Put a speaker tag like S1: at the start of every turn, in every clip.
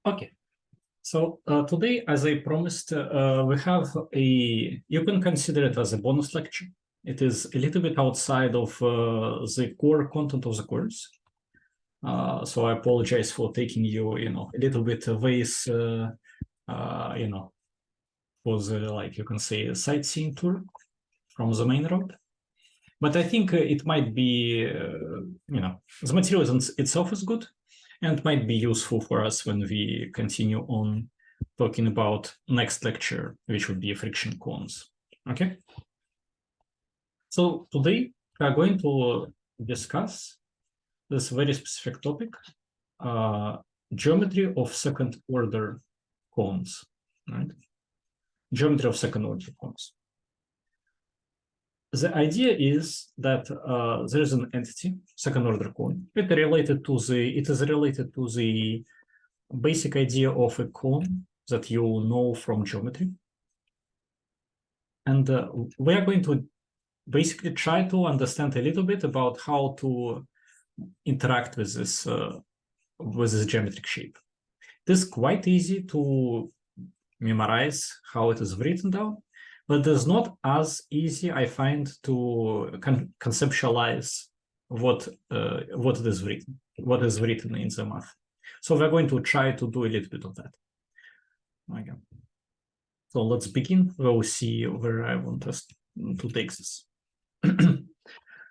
S1: Okay, so today, as I promised, we have you can consider it as a bonus lecture. It is a little bit outside of the core content of the course. So I apologize for taking you, a little bit away, for the, like you can say, a sightseeing tour from the main road. But I think it might be, the material itself is good and might be useful for us when we continue on talking about next lecture, which would be friction cones. Okay. So today we are going to discuss this very specific topic, geometry of second order cones, right? Geometry of second order cones. The idea is that there is an entity, second order cone. It is related to the basic idea of a cone that you know from geometry. And we are going to basically try to understand a little bit about how to interact with this geometric shape. It is quite easy to memorize how it is written down, but it's not as easy, I find, to conceptualize what is written in the math. So we're going to try to do a little bit of that. Okay. So let's begin. We'll see where I want us to take this.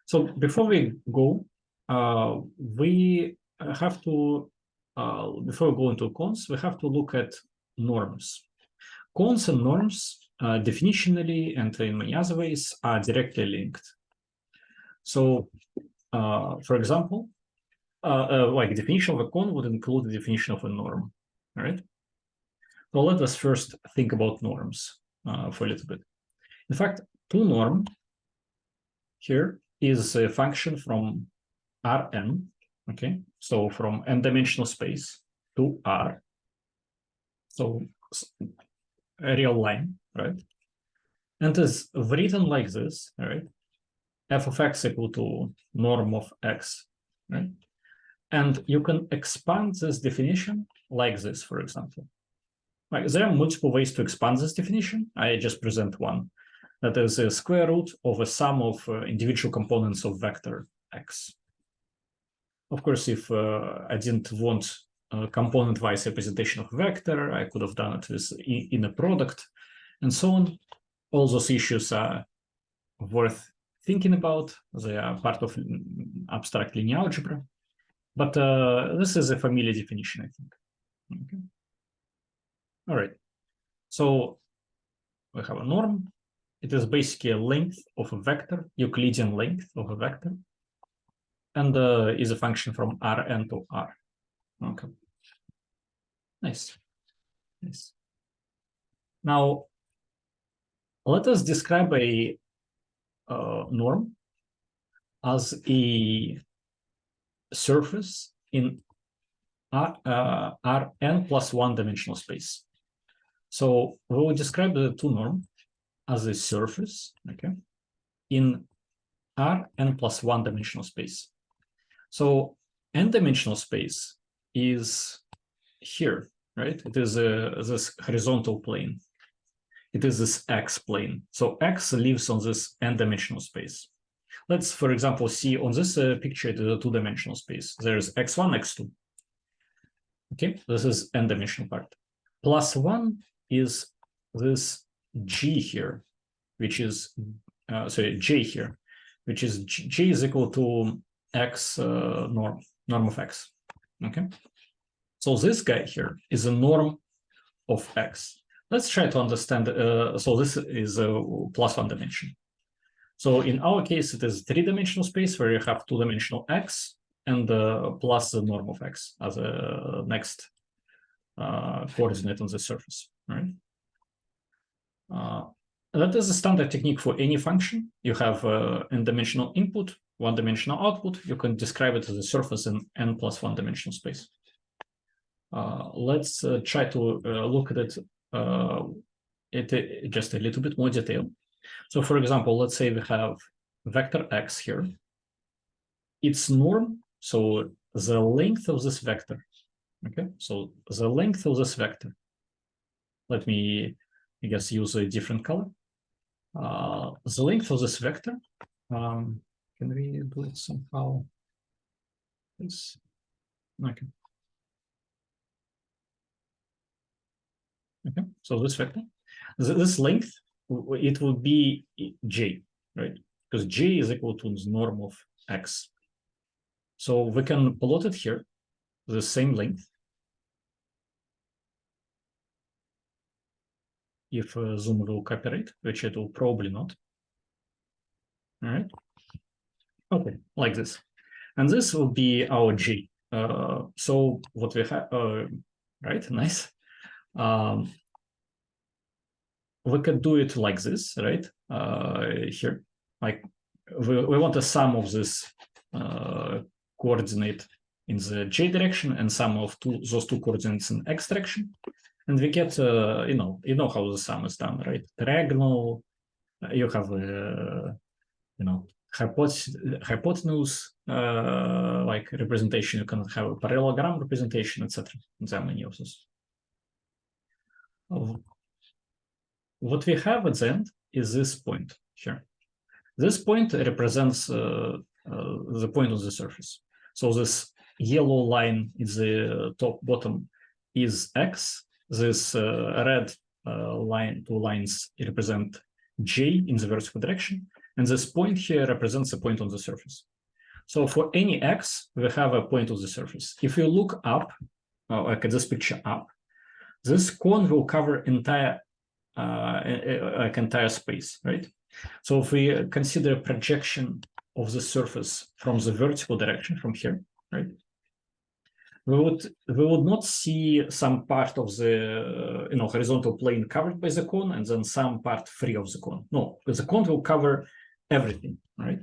S1: So before we go, we have to, before we go into cones, we have to look at norms. Cones and norms, definitionally and in many other ways, are directly linked. So, for example, like definition of a cone would include the definition of a norm, all right? So let us first think about norms for a little bit. In fact, 2norm here is a function from Rn, okay? So from n-dimensional space to R. So a real line, right? And is written like this, right? F of x equal to norm of x, right? And you can expand this definition like this, for example. Like, there are multiple ways to expand this definition. I just present one. That is a square root of a sum of individual components of vector x. Of course, if I didn't want component-wise representation of vector, I could have done it with inner product and so on. All those issues are worth thinking about. They are part of abstract linear algebra. But this is a familiar definition, I think. Okay. All right. So we have a norm. It is basically a length of a vector, Euclidean length of a vector, and is a function from Rn to R. Okay. Nice. Nice. Now, let us describe a norm as a surface in Rn plus one dimensional space. So we will describe the 2norm as a surface, okay, in Rn plus one dimensional space. So n-dimensional space is here, right? It is this horizontal plane. It is this x plane. So x lives on this n-dimensional space. Let's, for example, see on this picture, it is a two-dimensional space. There's x1, x2. Okay, this is n-dimensional part. Plus one is this g here, which is, j here, which is j is equal to x norm of x, okay? So this guy here is a norm of x. Let's try to understand, so this is a plus one dimension. So in our case, it is three-dimensional space where you have two-dimensional x and plus the norm of x as a next coordinate on the surface, right? That is a standard technique for any function. You have n-dimensional input, one-dimensional output. You can describe it as a surface in n plus one dimensional space. Let's try to look at it just a little bit more detail. So for example, let's say we have vector x here. Its norm, so the length of this vector Okay, so the length of this vector. Let me, I guess, use a different color. The length of this vector. Can we do it somehow? This. Okay. Okay. So this vector, this length, it will be j, right? Because j is equal to the norm of x. So we can plot it here, the same length. If Zoom will cooperate, which it will probably not. All right. Okay, like this. And this will be our G. So what we have, right, nice. We could do it like this, right? Here, like we want a sum of this coordinate in the J direction and sum of those two coordinates in X direction. And we get, you know how the sum is done, right? Diagonal, you have, you know, hypotenuse like representation. You can have a parallelogram representation, etc. There are many of those. What we have at the end is this point here. This point represents the point on the surface. So this yellow line in the top bottom is x. This red line, two lines represent j in the vertical direction. And this point here represents a point on the surface. So for any x, we have a point on the surface. If you look up, like at this picture up, this cone will cover entire space, right? So if we consider a projection of the surface from the vertical direction, from here, right? We would not see some part of the horizontal plane covered by the cone and then some part free of the cone. No, the cone will cover everything, right?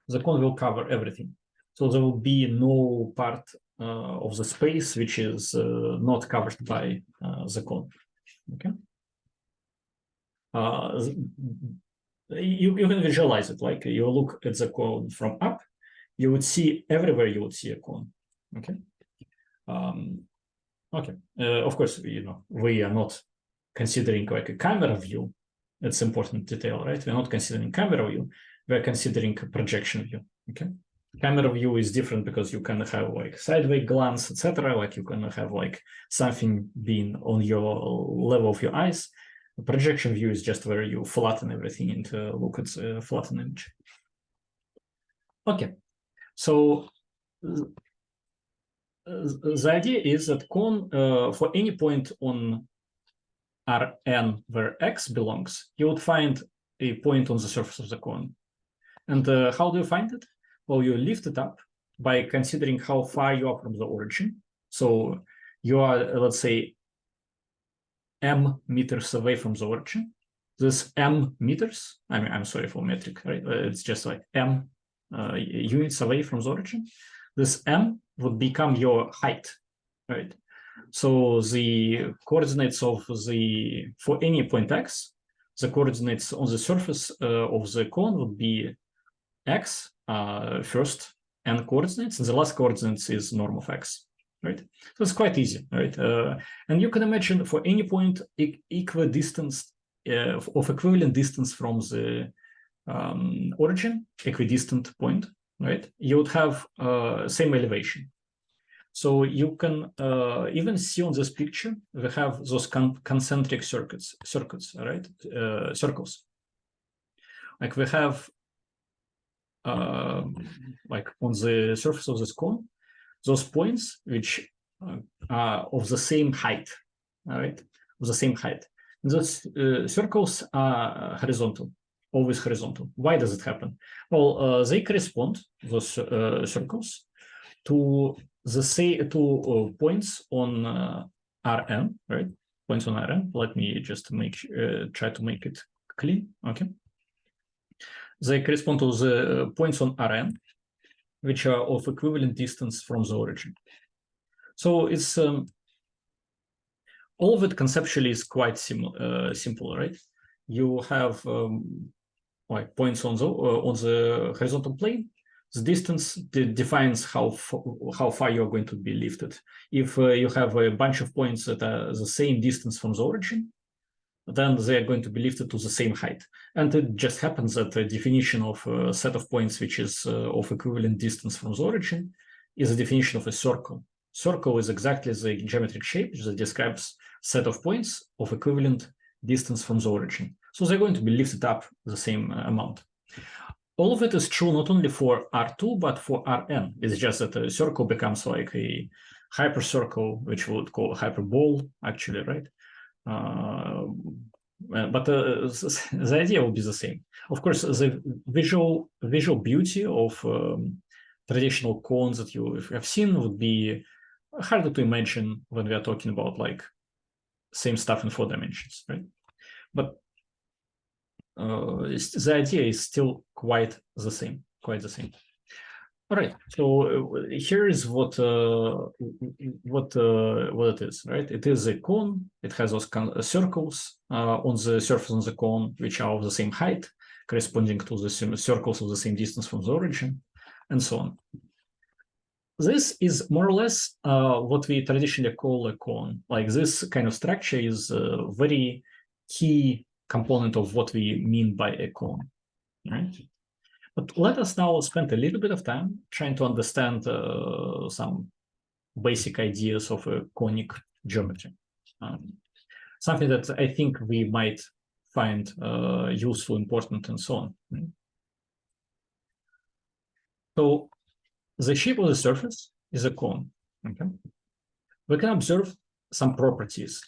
S1: The cone will cover everything. So there will be no part of the space which is not covered by the cone. Okay. You can visualize it, like you look at the cone from up, you would see everywhere you would see a cone. Okay. Okay. Of course, we are not considering like a camera view. It's important detail, right? We're not considering camera view. We're considering a projection view. Okay. Camera view is different because you can have like sideways glance, etc. Like you can have like something being on your level of your eyes. The projection view is just where you flatten everything and look at the flattened image. Okay, so the idea is that cone for any point on Rn where x belongs, you would find a point on the surface of the cone. And how do you find it? Well, you lift it up by considering how far you are from the origin. So you are, let's say, m meters away from the origin. This m meters, I mean, I'm sorry for metric, right? It's just like m units away from the origin. This m would become your height, right? So the coordinates of for any point x, the coordinates on the surface of the cone would be x, first n coordinates, and the last coordinates is norm of x, right? So it's quite easy, right? And you can imagine for any point equidistant of equivalent distance from the origin, equidistant point, right? You would have same elevation. So you can even see on this picture, we have those concentric circuits, right? Circles. Like we have, like on the surface of this cone, those points which are of the same height, right? Of the same height. And those circles are horizontal, always horizontal. Why does it happen? Well, they correspond, those circles, to the points on Rn, right? Points on Rn. Let me just try to make it clean. Okay. They correspond to the points on Rn, which are of equivalent distance from the origin. So it's all of it conceptually is quite simple, right? You have like points on the horizontal plane. The distance defines how far you're going to be lifted. If you have a bunch of points that are the same distance from the origin, then they are going to be lifted to the same height. And it just happens that the definition of a set of points which is of equivalent distance from the origin is a definition of a circle. Circle is exactly the geometric shape that describes set of points of equivalent distance from the origin. So they're going to be lifted up the same amount. All of it is true not only for R2, but for Rn. It's just that a circle becomes like a hypercircle, which we would call a hyperbole, actually, right? But the idea will be the same. Of course, the visual beauty of traditional cones that you have seen would be harder to imagine when we are talking about like same stuff in 4 dimensions, right? But the idea is still quite the same. All right, so here is what it is, right? It is a cone. It has those circles on the surface of the cone, which are of the same height, corresponding to the circles of the same distance from the origin, and so on. This is more or less what we traditionally call a cone. Like this kind of structure is a very key component of what we mean by a cone, right? But let us now spend a little bit of time trying to understand some basic ideas of a conic geometry. Something that I think we might find useful, important, and so on. Right? So the shape of the surface is a cone. Okay? We can observe some properties.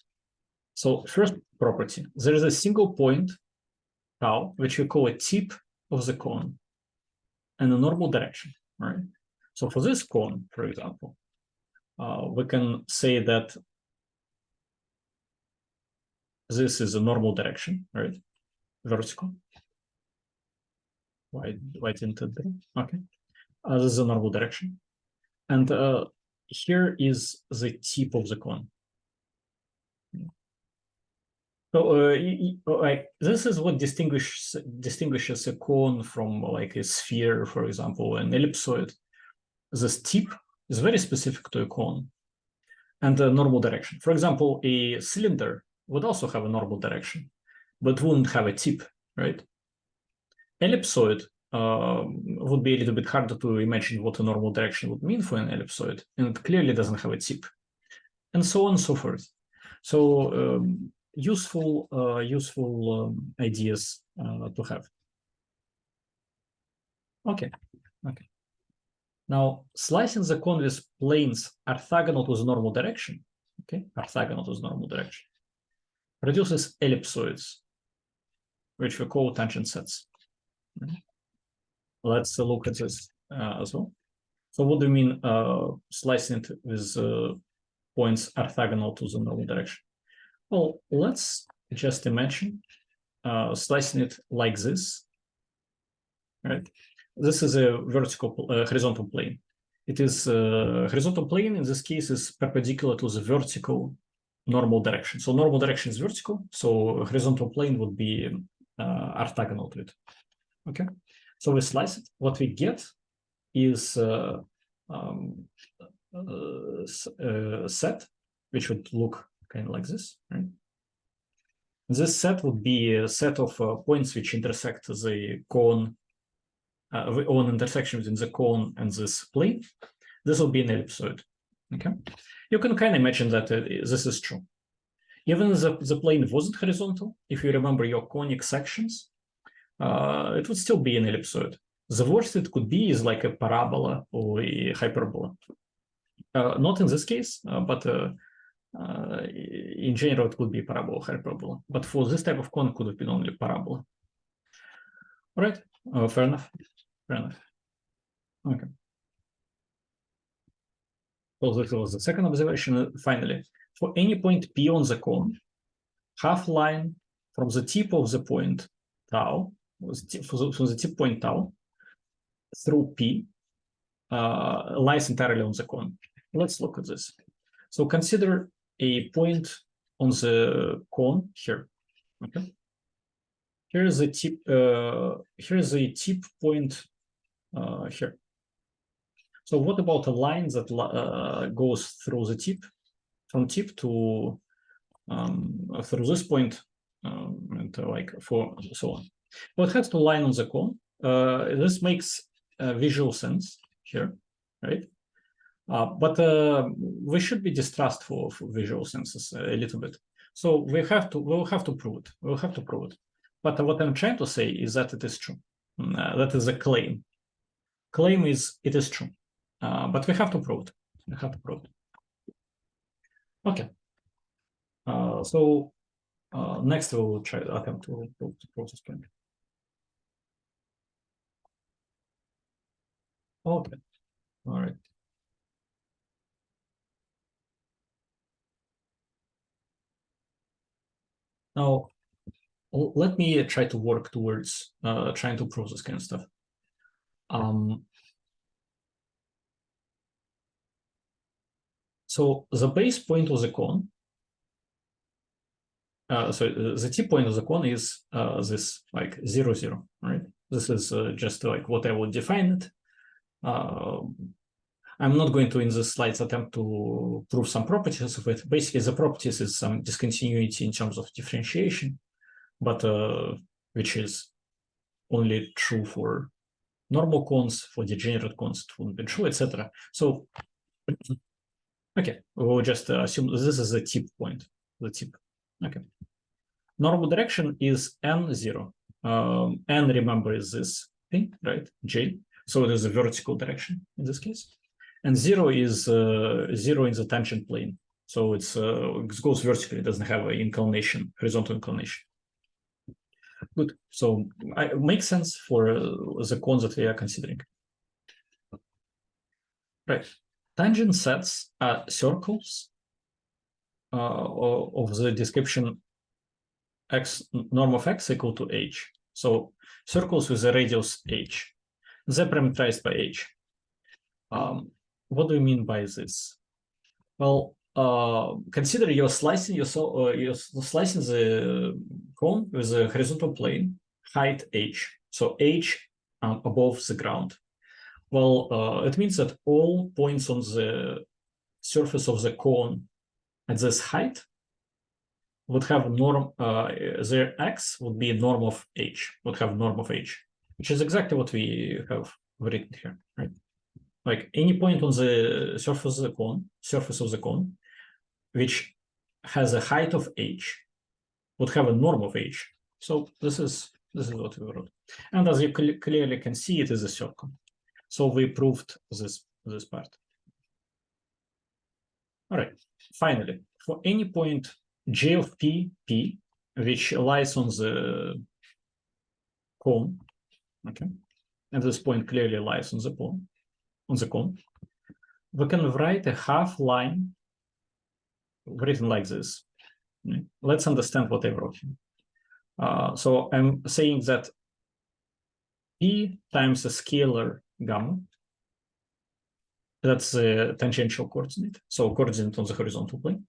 S1: So first property, there is a single point, tau, which we call a tip of the cone, and a normal direction, right? So for this cone, for example, we can say that this is a normal direction, right? Vertical. Why didn't it be? Okay. This is a normal direction. And here is the tip of the cone. So this is what distinguishes a cone from like a sphere, for example, an ellipsoid. This tip is very specific to a cone and a normal direction. For example, a cylinder would also have a normal direction, but wouldn't have a tip, right? Ellipsoid would be a little bit harder to imagine what a normal direction would mean for an ellipsoid, and it clearly doesn't have a tip, and so on and so forth. So useful ideas to have. Okay. Now, slicing the cone with planes orthogonal to the normal direction, produces ellipsoids, which we call tangent sets. Let's look at this as well. So what do you mean slicing it with points orthogonal to the normal direction? Well, let's just imagine slicing it like this, right? This is a horizontal plane. It is horizontal plane in this case is perpendicular to the vertical normal direction. So normal direction is vertical, so horizontal plane would be orthogonal to it. Okay, so we slice it. What we get is set, which would look kind of like this, right? This set would be a set of points which intersect the cone, on intersection between the cone and this plane. This will be an ellipsoid. Okay, you can kind of imagine that this is true. Even if the plane wasn't horizontal, if you remember your conic sections, it would still be an ellipsoid. The worst it could be is like a parabola or a hyperbola. Not in this case, but in general, it could be parabola or hyperbola. But for this type of cone, it could have been only parabola. All right, fair enough. Okay. So this was the second observation. Finally, for any point P on the cone, half line from the tip of the point tau, from the tip point tau, through P, lies entirely on the cone. Let's look at this. So consider a point on the cone here. Okay. Here is the tip. Here is the tip point here. So what about a line that goes through the tip, from tip to through this point, and like for so on? Well, it has to line on the cone. This makes visual sense here, right? But we should be distrustful of visual senses a little bit. So we'll have to prove it. We'll have to prove it. But what I'm trying to say is that it is true. That is a claim. Claim is it is true. But we have to prove it. We have to prove it. Okay. So next we will try to attempt to prove this point. Okay. All right. Now, let me try to work towards trying to prove this kind of stuff. So the base point of the cone, so the tip point of the cone is this like 0, 0, right? This is just like what I would define it. I'm not going to, in the slides, attempt to prove some properties of it. Basically, the properties is some discontinuity in terms of differentiation, but which is only true for normal cones. For degenerate cones, it wouldn't be true, etc. So, okay, we'll just assume this is the tip point, the tip. Okay. Normal direction is n0. N, remember, is this thing, right? J. So it is a vertical direction in this case. And 0 is 0 in the tangent plane. So it goes vertically, it doesn't have an inclination, horizontal inclination. Good. So it makes sense for the cones that we are considering. Right. Tangent sets are circles of the description x norm of x equal to h. So circles with a radius h. They're parameterized by h. What do you mean by this? Well, consider you're slicing slicing the cone with a horizontal plane, height h. So h above the ground. Well, it means that all points on the surface of the cone at this height would have norm, their x would be norm of h, would have norm of h, which is exactly what we have written here, right? Like any point on the surface of the cone, which has a height of h, would have a norm of h. So this is what we wrote. And as you clearly can see, it is a circle. So we proved this part. All right. Finally, for any point j of p, which lies on the cone, okay, and this point clearly lies on the cone, we can write a half line written like this. Let's understand what I wrote here. So I'm saying that p times a scalar gamma, that's the tangential coordinate, so coordinate on the horizontal plane.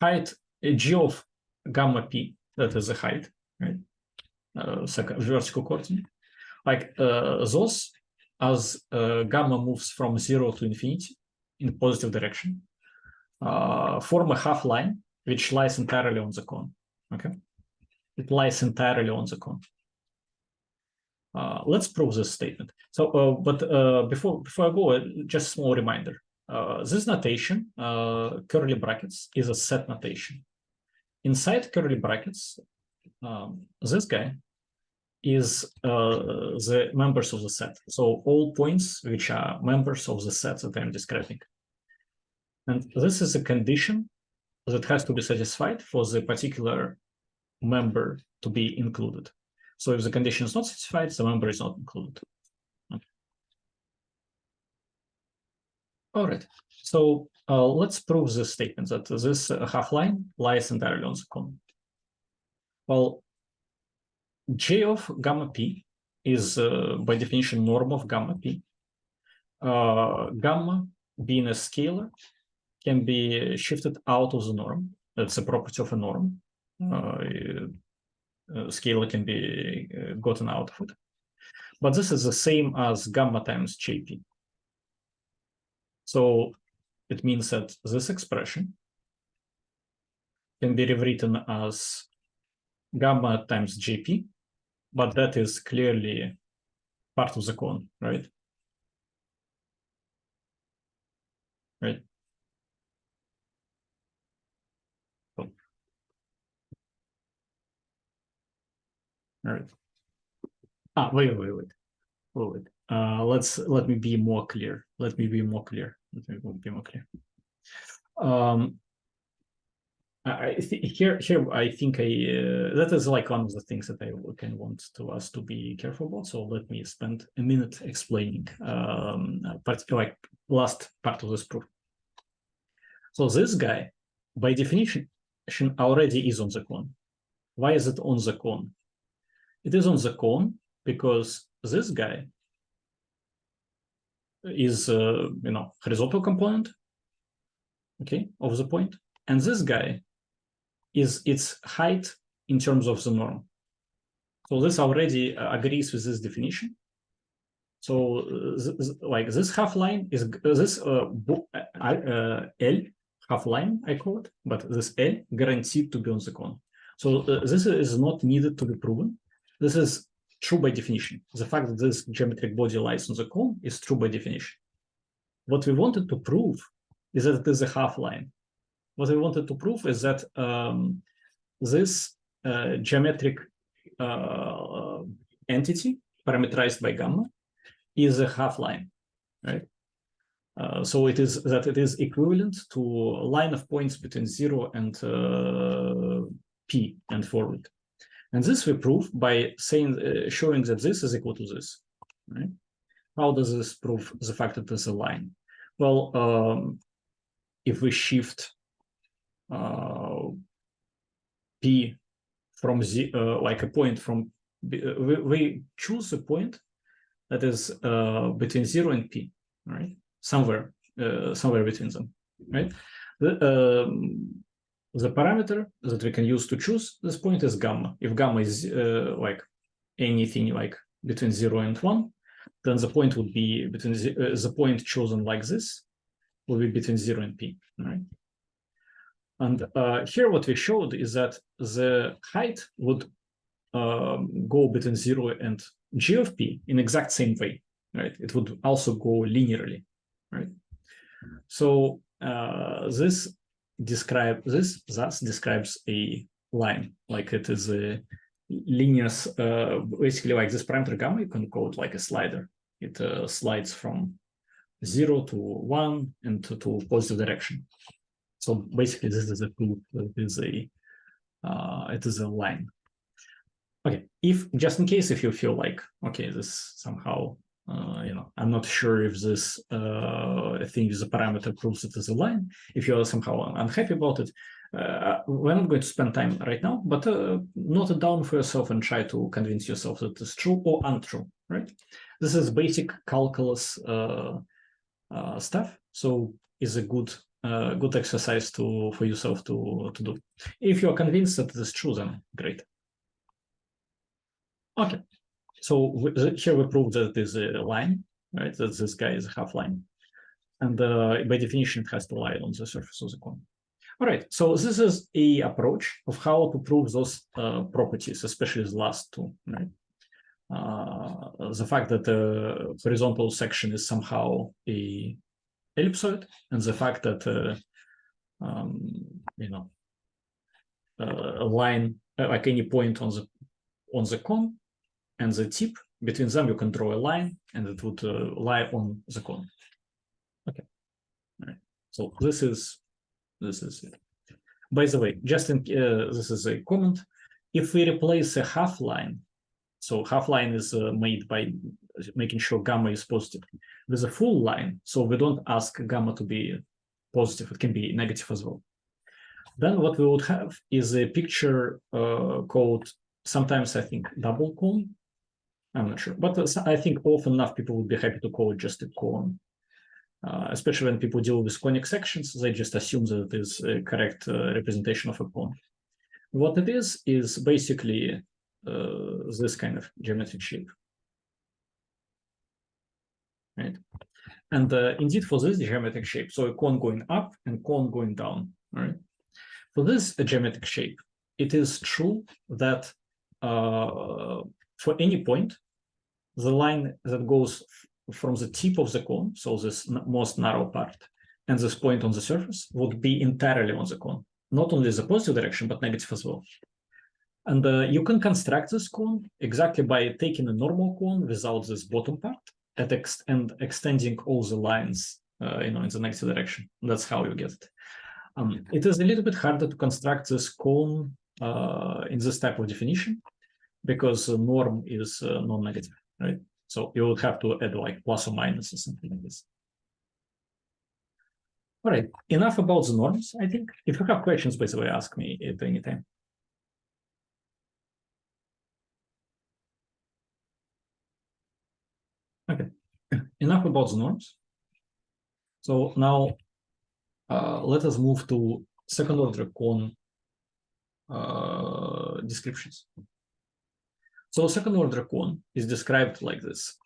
S1: Height g of gamma p, that is the height, right? Vertical coordinate. Like those, as gamma moves from 0 to infinity in positive direction, form a half line which lies entirely on the cone. Okay, it lies entirely on the cone. Let's prove this statement. So, but before I go, just a small reminder. This notation, curly brackets, is a set notation. Inside curly brackets, this guy is the members of the set. So all points which are members of the set that I'm describing. And this is a condition that has to be satisfied for the particular member to be included. So if the condition is not satisfied, the member is not included. Okay. All right. So let's prove this statement that this half line lies entirely on the cone. Well, j of gamma p is by definition norm of gamma p. Gamma being a scalar can be shifted out of the norm. That's a property of a norm. Scalar can be gotten out of it. but this is the same as gamma times JP. So it means that this expression can be rewritten as gamma times JP, but that is clearly part of the cone, right? Right. Cool. All right. Wait. Let me be more clear. Here I think that is like one of the things that I can want to us to be careful about. So let me spend a minute explaining like last part of this proof. So this guy, by definition, already is on the cone. Why is it on the cone? It is on the cone because this guy is horizontal component, okay, of the point, and this guy is its height in terms of the norm. So this already agrees with this definition. So like this half line is this L half line, I call it, but this L guaranteed to be on the cone. So this is not needed to be proven. This is true by definition. The fact that this geometric body lies on the cone is true by definition. What we wanted to prove is that it is a half line. What we wanted to prove is that this geometric entity parameterized by gamma is a half line, right? So it is equivalent to a line of points between 0 and P and forward. And this we prove by showing that this is equal to this, right? How does this prove the fact that it's a line? Well, if we shift P from like a point from, we choose a point that is between 0 and P, right? Somewhere between them, right? The parameter that we can use to choose this point is gamma. If gamma is like anything like between 0 and 1, then the point would be between the point chosen like this will be between 0 and P, right? And here what we showed is that the height would go between 0 and G of P in exact same way, right? It would also go linearly, right? So this thus describes a line, like it is a linear, basically like this parameter gamma, you can call it like a slider. It slides from 0 to 1 and to positive direction. So basically this is a proof that it is a line. Okay, if just in case if you feel like, okay, this somehow, I'm not sure if this thing with the parameter proves it as a line, if you're somehow unhappy about it, we're not going to spend time right now, but note it down for yourself and try to convince yourself that it's true or untrue, right? This is basic calculus stuff, so it's a good exercise for yourself to do. If you're convinced that it is true, then great. Okay, so here we prove that it is a line, right? That this guy is a half line, and by definition, it has to lie on the surface of the cone. All right, so this is a approach of how to prove those properties, especially the last two, right? The fact that the horizontal section is somehow a ellipsoid, and the fact that a line like any point on the cone and the tip, between them you can draw a line and it would lie on the cone. Okay, all right. So this is it. By the way, just in this is a comment. If we replace a half line, so half line is made by making sure gamma is positive, with a full line, so we don't ask gamma to be positive, it can be negative as well. Then what we would have is a picture called, sometimes I think, double cone. I'm not sure, but I think often enough people would be happy to call it just a cone. Especially when people deal with conic sections, they just assume that it is a correct representation of a cone. What it is basically this kind of geometric shape. right? And indeed, for this geometric shape, so a cone going up and cone going down, right? For this geometric shape, it is true that for any point, the line that goes from the tip of the cone, so this most narrow part, and this point on the surface would be entirely on the cone, not only the positive direction, but negative as well. And you can construct this cone exactly by taking a normal cone without this bottom part and extending all the lines in the negative direction. That's how you get it. It is a little bit harder to construct this cone in this type of definition because the norm is non-negative, right? So you would have to add like plus or minus or something like this. All right, enough about the norms, I think. If you have questions, by the way, ask me at any time. Okay, enough about the norms. So now let us move to second order cone descriptions. So second order cone is described like this.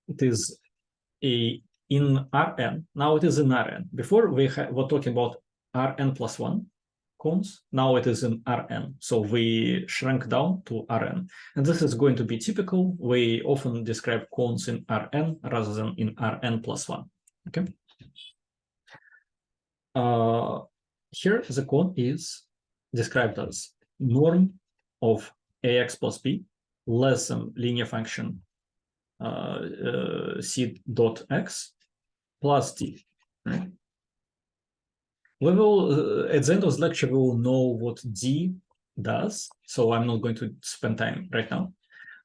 S1: It is in Rn. Now it is in Rn. Before we were talking about Rn plus 1 cones. Now it is in Rn. So we shrunk down to Rn. And this is going to be typical. We often describe cones in Rn rather than in Rn plus 1. Okay. Here the cone is described as norm of ax plus b less than linear function c dot x plus d. Right? We will, at the end of the lecture, we will know what d does. So I'm not going to spend time right now.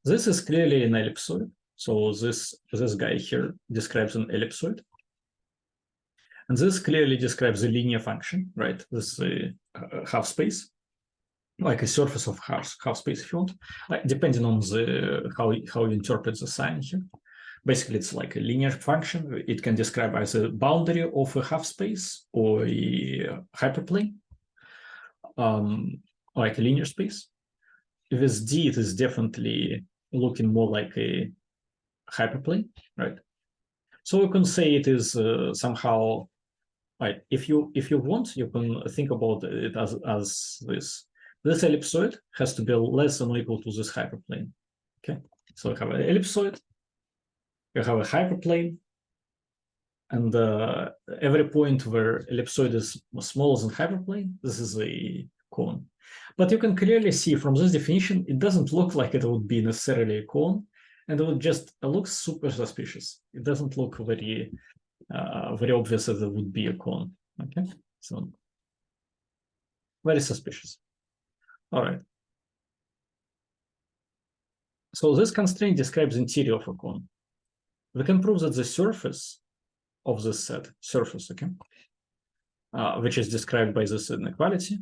S1: This is clearly an ellipsoid. So this guy here describes an ellipsoid. And this clearly describes a linear function, right? This is a half space, like a surface of half space if you want, depending on the how you interpret the sign here. Basically, it's like a linear function. It can describe as a boundary of a half space or a hyperplane, like a linear space. With D, it is definitely looking more like a hyperplane, right? So you can say it is somehow, right? If you want, you can think about it as this. This ellipsoid has to be less than or equal to this hyperplane. Okay, so we have an ellipsoid. You have a hyperplane, and every point where ellipsoid is smaller than hyperplane, this is a cone. But you can clearly see from this definition, it doesn't look like it would be necessarily a cone, and it would just look super suspicious. It doesn't look very obvious that it would be a cone. Okay, so very suspicious. All right. So this constraint describes the interior of a cone. We can prove that the surface of this set, okay, which is described by this inequality,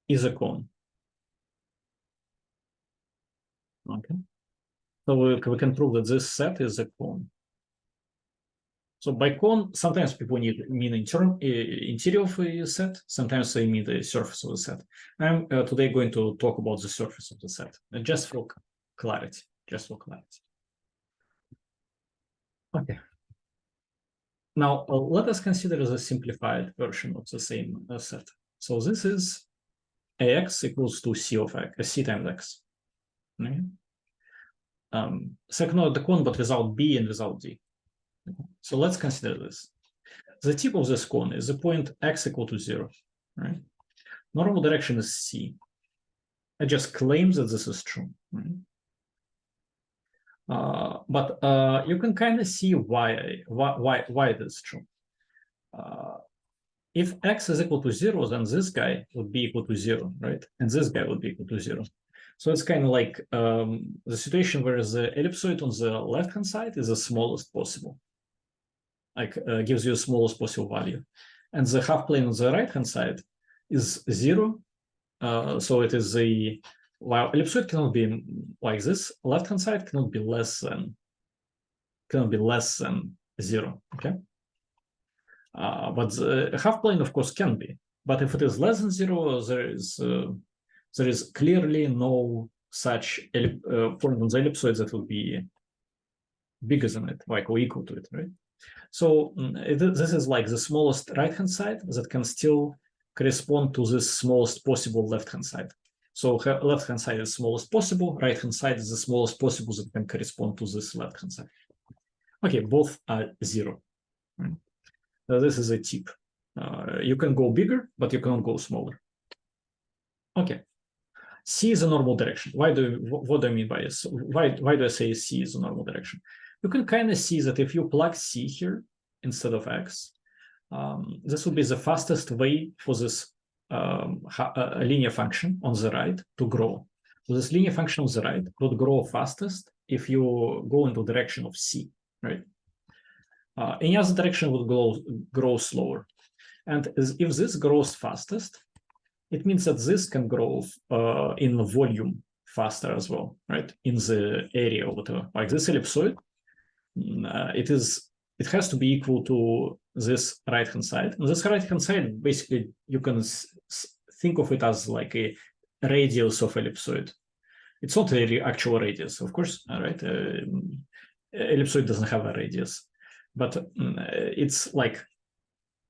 S1: is a cone. Okay, so we can prove that this set is a cone. So by cone, sometimes people mean interior of a set, sometimes they mean the surface of the set. I'm today going to talk about the surface of the set, just for clarity, Okay. Now, let us consider the simplified version of the same set. So this is ax equals to c of x, c times x. Okay. Second order cone, but without b and without d. So let's consider this. The tip of this cone is the point x equal to 0, right? Normal direction is c. I just claim that this is true, right? But you can kind of see why it is true. If x is equal to 0, then this guy would be equal to 0, right? And this guy would be equal to 0. So it's kind of like the situation where the ellipsoid on the left-hand side is the smallest possible, like gives you the smallest possible value. And the half plane on the right-hand side is 0. So it is a, while ellipsoid cannot be like this, left-hand side cannot be less than 0, okay? But the half plane, of course, can be. But if it is less than 0, there is clearly no such point on the ellipsoid that would be bigger than it, like or equal to it, right? So this is like the smallest right-hand side that can still correspond to the smallest possible left-hand side. So left-hand side is smallest possible, right-hand side is the smallest possible that can correspond to this left-hand side. Okay, both are 0. Right? This is a tip. You can go bigger, but you cannot go smaller. Okay. C is a normal direction. What do I mean by this? Why do I say C is a normal direction? You can kind of see that if you plug C here instead of X, this would be the fastest way for this linear function on the right to grow. So this linear function on the right would grow fastest if you go into the direction of C, right? Any other direction would grow slower. And if this grows fastest, it means that this can grow in volume faster as well, right? In the area or whatever. Like this ellipsoid, it has to be equal to this right-hand side. And this right-hand side, basically, you can think of it as like a radius of ellipsoid. It's not a actual radius, of course, right? Ellipsoid doesn't have a radius, but it's like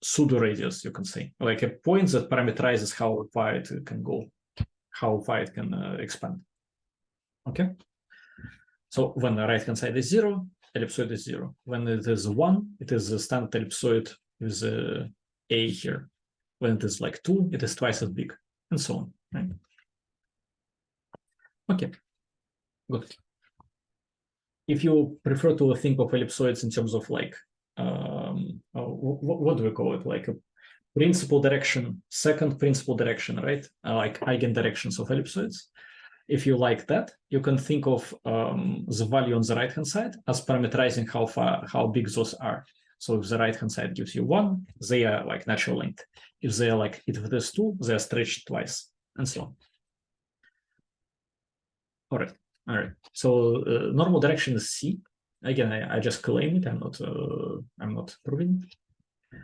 S1: pseudo radius, you can say, like a point that parameterizes how far it can go, how far it can expand. Okay. So when the right-hand side is 0, ellipsoid is 0. When it is 1, it is a standard ellipsoid with a here. When it is like 2, it is twice as big, and so on. Right? Okay, good. If you prefer to think of ellipsoids in terms of like, what do we call it? Like a principal direction, second principal direction, right? Like eigendirections of ellipsoids. If you like that, you can think of the value on the right-hand side as parameterizing how big those are. So if the right-hand side gives you 1, they are like natural length. If they are like, if it is 2, they are stretched twice, and so on. All right. So normal direction is C. Again, I just claim it. I'm not proving it.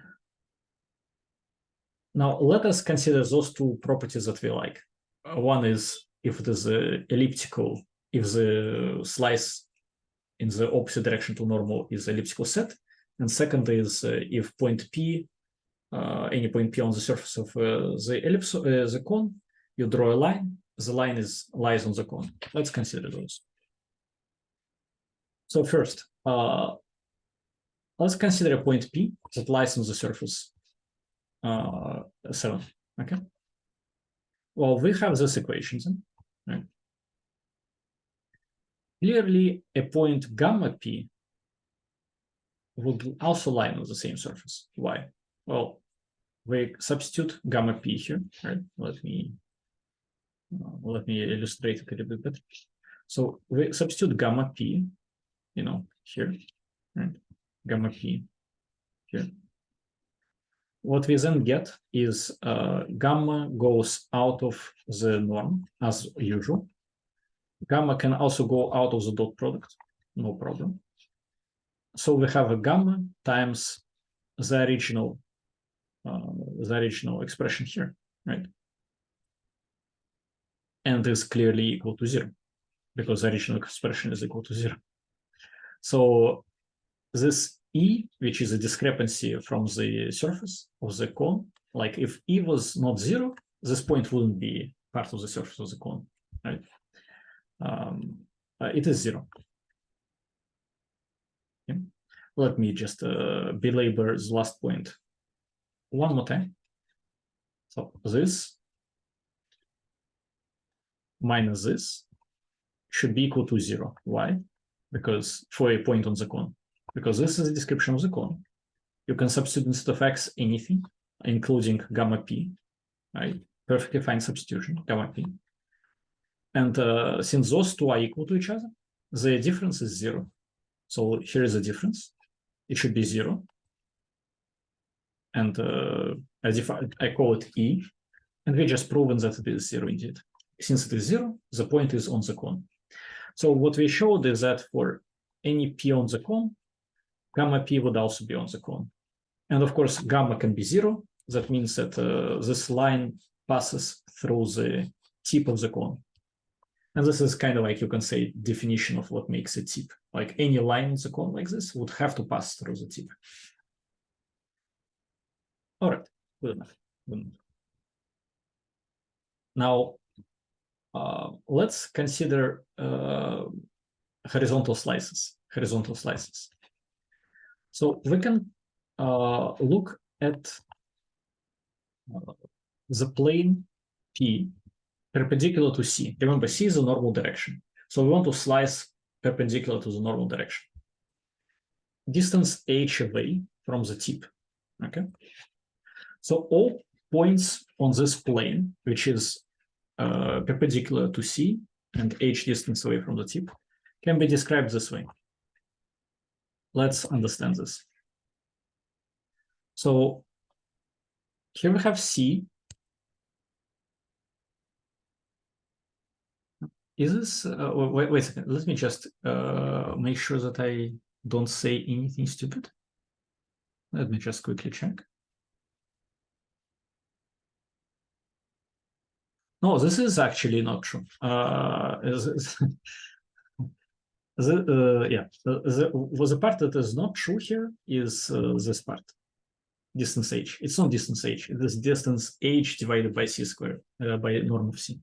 S1: Now let us consider those two properties that we like. One is if it is elliptical, if the slice in the opposite direction to normal is elliptical set, and second is if point P, any point P on the surface of the ellipse, the cone, you draw a line. The line lies on the cone. Let's consider those. So first, let's consider a point P that lies on the surface 7. Okay. Well, we have this equation then, right? Clearly, a point gamma P would also lie on the same surface. Why? Well, we substitute gamma P here, right? Let me illustrate it a little bit better. So we substitute gamma P, here, right? Gamma P here. What we then get is gamma goes out of the norm as usual. Gamma can also go out of the dot product, no problem. So we have a gamma times the original expression here, right? And is clearly equal to 0 because the original expression is equal to 0. So this E, which is a discrepancy from the surface of the cone, like if E was not 0, this point wouldn't be part of the surface of the cone, right? It is 0. Okay. Let me just belabor the last point one more time. So this minus this should be equal to 0. Why? Because for a point on the cone. Because this is a description of the cone. You can substitute instead of X anything, including gamma P, right? Perfectly fine substitution, gamma P. And since those two are equal to each other, the difference is 0. So here is the difference. It should be 0. And I call it E. And we just proven that it is 0 indeed. Since it is 0, the point is on the cone. So what we showed is that for any P on the cone, gamma P would also be on the cone. And of course, gamma can be 0. That means that this line passes through the tip of the cone. And this is kind of like, you can say, definition of what makes a tip. Like any line in the cone like this would have to pass through the tip. All right, good enough. Good enough. Now, let's consider horizontal slices. So we can look at the plane P perpendicular to C. Remember, C is the normal direction. So we want to slice perpendicular to the normal direction. Distance h away from the tip. Okay. So all points on this plane, which is perpendicular to C and h distance away from the tip, can be described this way. Let's understand this. So here we have C. Is this, wait a second, let me just make sure that I don't say anything stupid. Let me just quickly check. No, this is actually not true. The part that is not true here is this part, distance h. It's not distance h. It is distance h divided by c squared, by norm of c.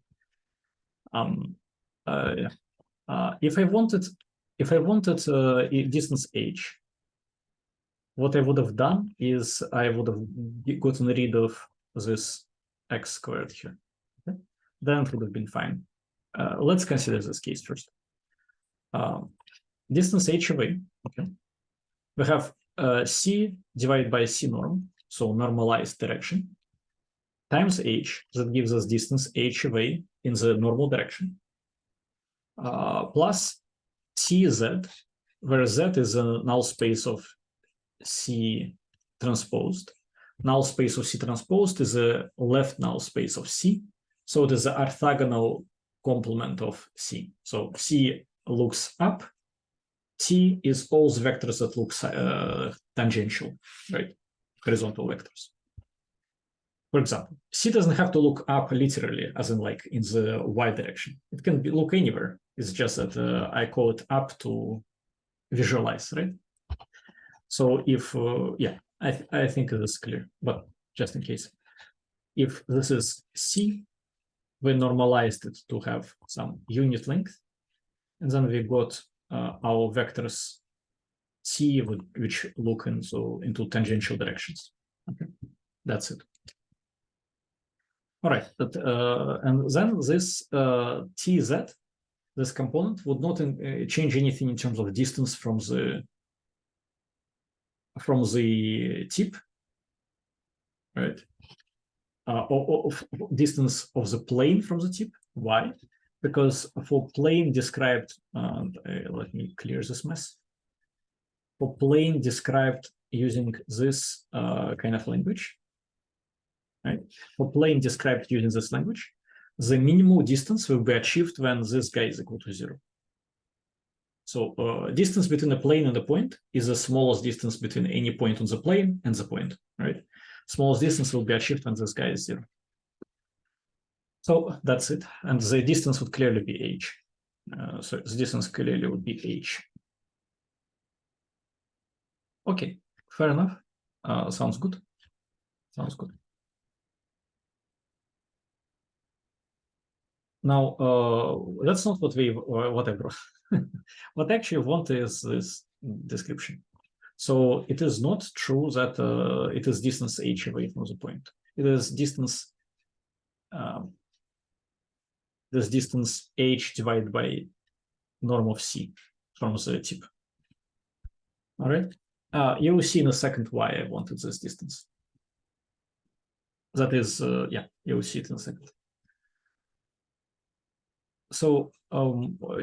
S1: If I wanted distance h, what I would have done is I would have gotten rid of this x squared here. Okay? Then it would have been fine. Let's consider this case first. Distance h away. Okay, we have c divided by c norm, so normalized direction, times h, that gives us distance h away in the normal direction, plus tz, where z is a null space of C transposed. Null space of C transposed is a left null space of C. So it is the orthogonal complement of C. So C looks up. T is all the vectors that looks tangential, right? Horizontal vectors. For example, C doesn't have to look up literally, as in like in the y direction. It can look anywhere. It's just that I call it up to visualize, right? So if, I think it is clear, but just in case. If this is C, we normalized it to have some unit length. And then we got our vectors T, which look into tangential directions. Okay, that's it. All right, and then this TZ, this component would not change anything in terms of distance from the tip, right? Or distance of the plane from the tip. Why? Because for plane described, let me clear this mess. For plane described using this kind of language, right? For plane described using this language, the minimal distance will be achieved when this guy is equal to 0. So distance between a plane and a point is the smallest distance between any point on the plane and the point, right? Smallest distance will be achieved when this guy is 0. So that's it. And the distance would clearly be h. So the distance clearly would be h. Okay, fair enough. Sounds good. Sounds good. Now, that's not what I brought. What I actually want is this description. So it is not true that it is distance h away from the point. It is distance, this distance h divided by norm of c from the tip. All right. You will see in a second why I wanted this distance. That is, you will see it in a second. So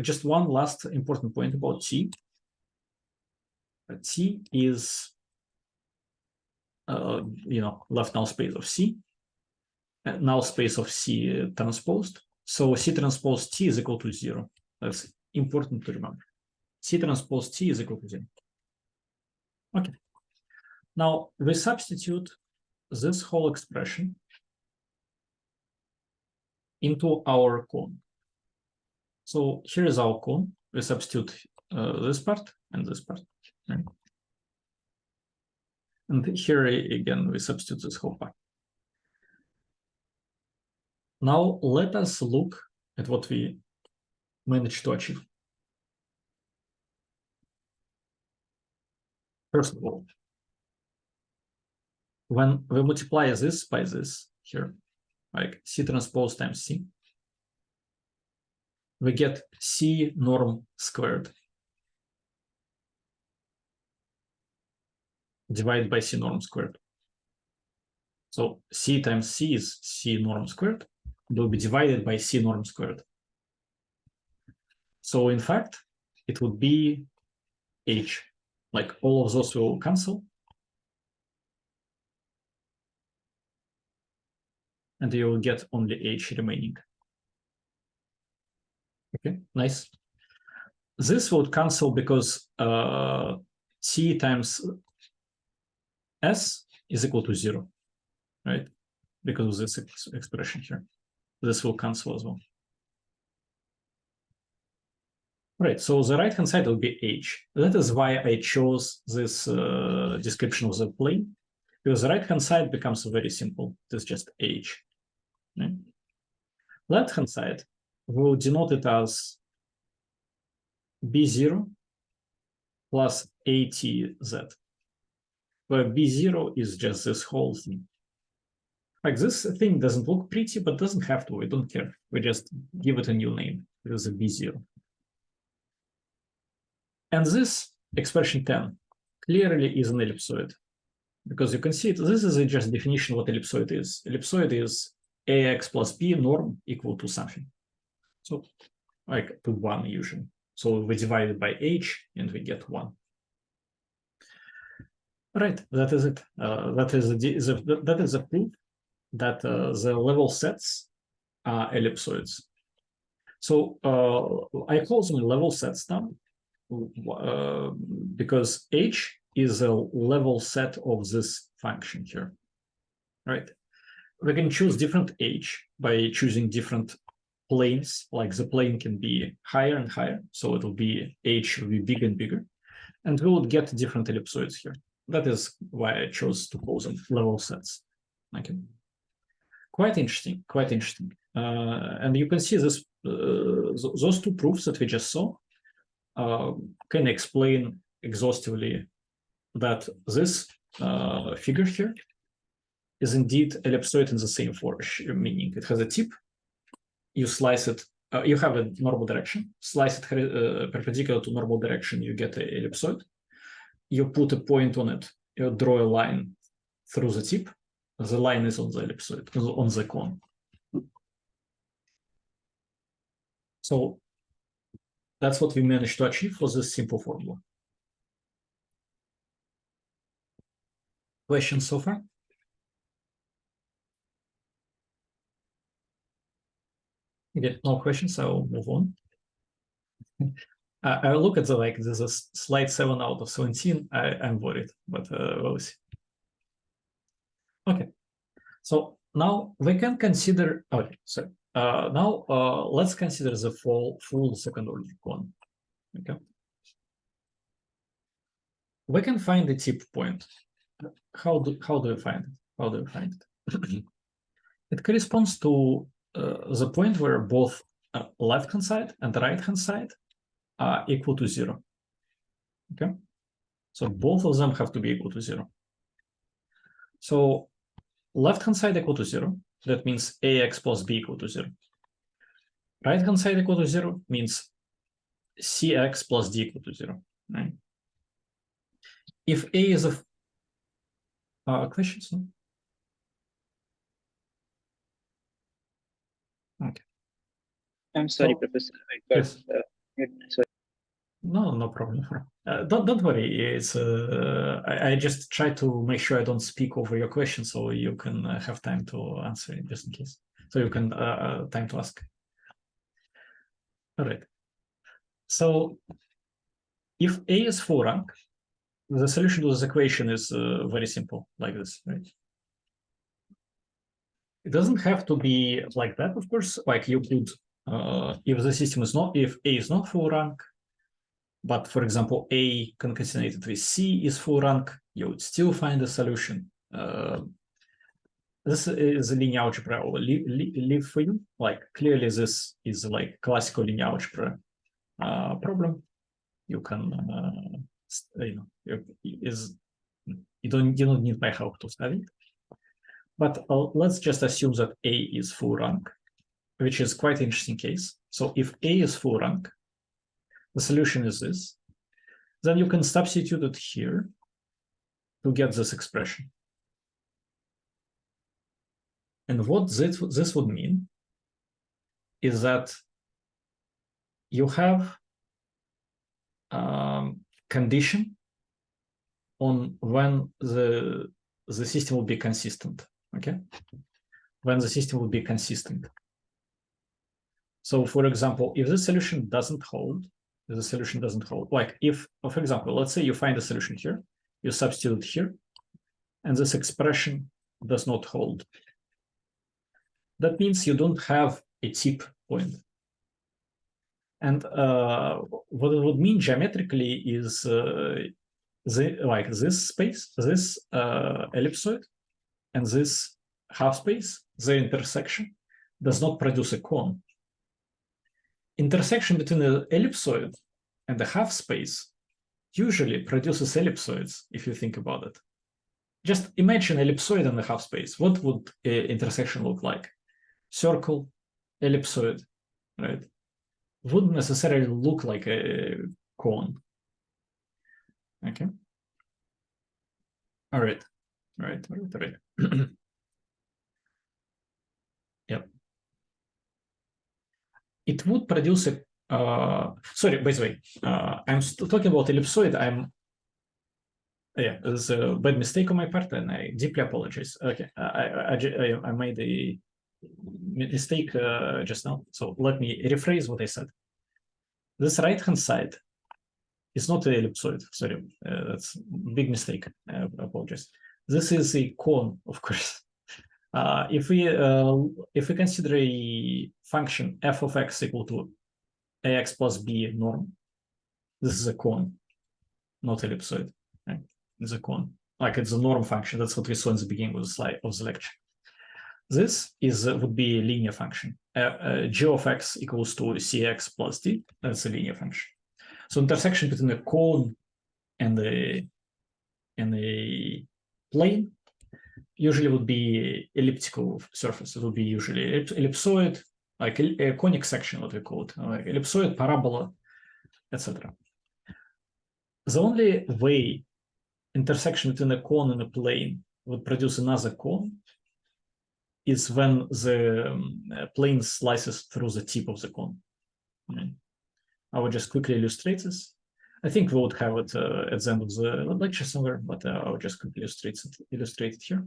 S1: just one last important point about T. T is, left null space of C, null space of C transposed. So C transpose T is equal to 0. That's important to remember. C transpose T is equal to 0. Okay. Now we substitute this whole expression into our cone. So here is our cone. We substitute this part and this part. Right? And here again, we substitute this whole part. Now let us look at what we managed to achieve. First of all, when we multiply this by this here, like C transpose times C, we get C norm squared divided by C norm squared. So C times C is C norm squared. It will be divided by C norm squared. So in fact, it would be H. Like all of those will cancel. And you will get only H remaining. Okay, nice. This would cancel because T times S is equal to 0, right? Because of this expression here. This will cancel as well. Right, so the right-hand side will be H. That is why I chose this description of the plane, because the right-hand side becomes very simple. It's just H. Right? Left-hand side, we'll denote it as B0 plus ATZ, where B0 is just this whole thing. Like this thing doesn't look pretty, but doesn't have to. We don't care. We just give it a new name. It is a B0. And this expression 10 clearly is an ellipsoid, because you can see it. This is just definition of what ellipsoid is. Ellipsoid is AX plus B norm equal to something. So like to 1 usually. So we divide it by H and we get 1. Right, that is it. That is a proof that the level sets are ellipsoids. So I call them level sets now because H is a level set of this function here, right? We can choose different H by choosing different planes, like the plane can be higher and higher, so it will be H will be bigger and bigger, and we will get different ellipsoids here. That is why I chose to call them level sets. Okay. Quite interesting, quite interesting. And you can see this, those two proofs that we just saw can explain exhaustively that this figure here is indeed ellipsoid in the same form, meaning it has a tip, you slice it, you have a normal direction, slice it perpendicular to normal direction, you get an ellipsoid, you put a point on it, you draw a line through the tip, the line is on the ellipsoid, on the cone. So that's what we managed to achieve for this simple formula. Questions so far? Okay, no questions, I will move on. I look at the, like, this is slide 7 out of 17. I'm worried, but we'll see. Okay, so now we can consider, okay, so now let's consider the full second order cone. Okay. We can find the tip point. How do we find it? How do we find it? It corresponds to the point where both left-hand side and the right-hand side are equal to 0. Okay, so both of them have to be equal to 0. So left-hand side equal to 0, that means AX plus B equal to 0. Right-hand side equal to 0 means CX plus D equal to 0. Right? If A is a questions? No? Okay.
S2: I'm sorry,
S1: So,
S2: Professor.
S1: yes.
S2: Sorry.
S1: No problem. Don't worry. It's I just try to make sure I don't speak over your question, so you can have time to answer it just in case. So you can time to ask. All right. So if A is full rank, the solution to this equation is very simple, like this, right? It doesn't have to be like that, of course. Like you could if the system is not, if A is not full rank, but for example, A concatenated with C is full rank, you would still find a solution. This is a linear algebra or live for you. Like clearly this is like classical linear algebra problem. You can, you don't need my help to study. But let's just assume that A is full rank, which is quite an interesting case. So if A is full rank, the solution is this. Then you can substitute it here to get this expression. And what this would mean is that you have condition on when the system will be consistent, okay? When the system will be consistent. So for example, if the solution doesn't hold, like if, for example, let's say you find a solution here, you substitute here, and this expression does not hold. That means you don't have a tip point. And what it would mean geometrically is like this space, this ellipsoid, and this half space, the intersection, does not produce a cone. Intersection between the ellipsoid and the half space usually produces ellipsoids, if you think about it. Just imagine ellipsoid and the half space. What would intersection look like? Circle, ellipsoid, right? Wouldn't necessarily look like a cone. Okay. All right. Right. Yep. It would produce a. Sorry, by the way, I'm still talking about ellipsoid. Yeah, there's a bad mistake on my part, and I deeply apologize. Okay, I made a mistake just now. So let me rephrase what I said. This right-hand side is not an ellipsoid. Sorry, that's a big mistake. I apologize. This is a cone, of course. If we consider a function f of x equal to ax plus b norm, this is a cone, not ellipsoid. Right? It's a cone, like it's a norm function. That's what we saw in the beginning of the slide of the lecture. This would be a linear function. G of x equals to cx plus d. That's a linear function. So intersection between the cone and the plane usually would be elliptical surface. It would be usually ellipsoid, like a conic section, what we call it, like ellipsoid, parabola, etc. The only way intersection between a cone and a plane would produce another cone is when the plane slices through the tip of the cone. Okay. I will just quickly illustrate this. I think we would have it at the end of the lecture somewhere, but I will just quickly illustrate it here.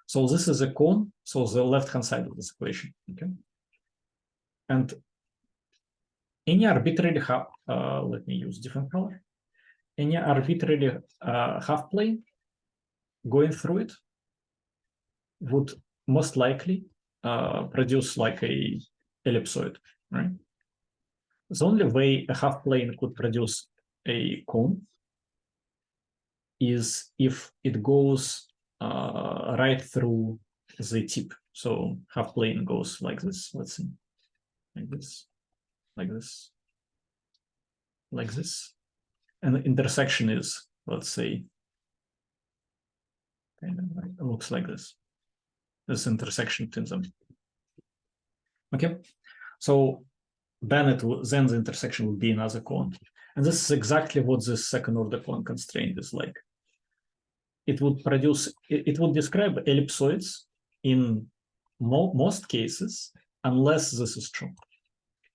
S1: So this is a cone, so the left-hand side of this equation, okay? And any arbitrary half, let me use different color. Any arbitrary half plane going through it would most likely produce like a ellipsoid, right? The only way a half plane could produce a cone is if it goes right through the tip. So half plane goes like this, let's see, like this, like this, like this. And the intersection is, let's say, kind of like, it looks like this. This intersection between them. Okay, so then the intersection will be another cone. And this is exactly what this second order cone constraint is like. It would describe ellipsoids in most cases, unless this is true.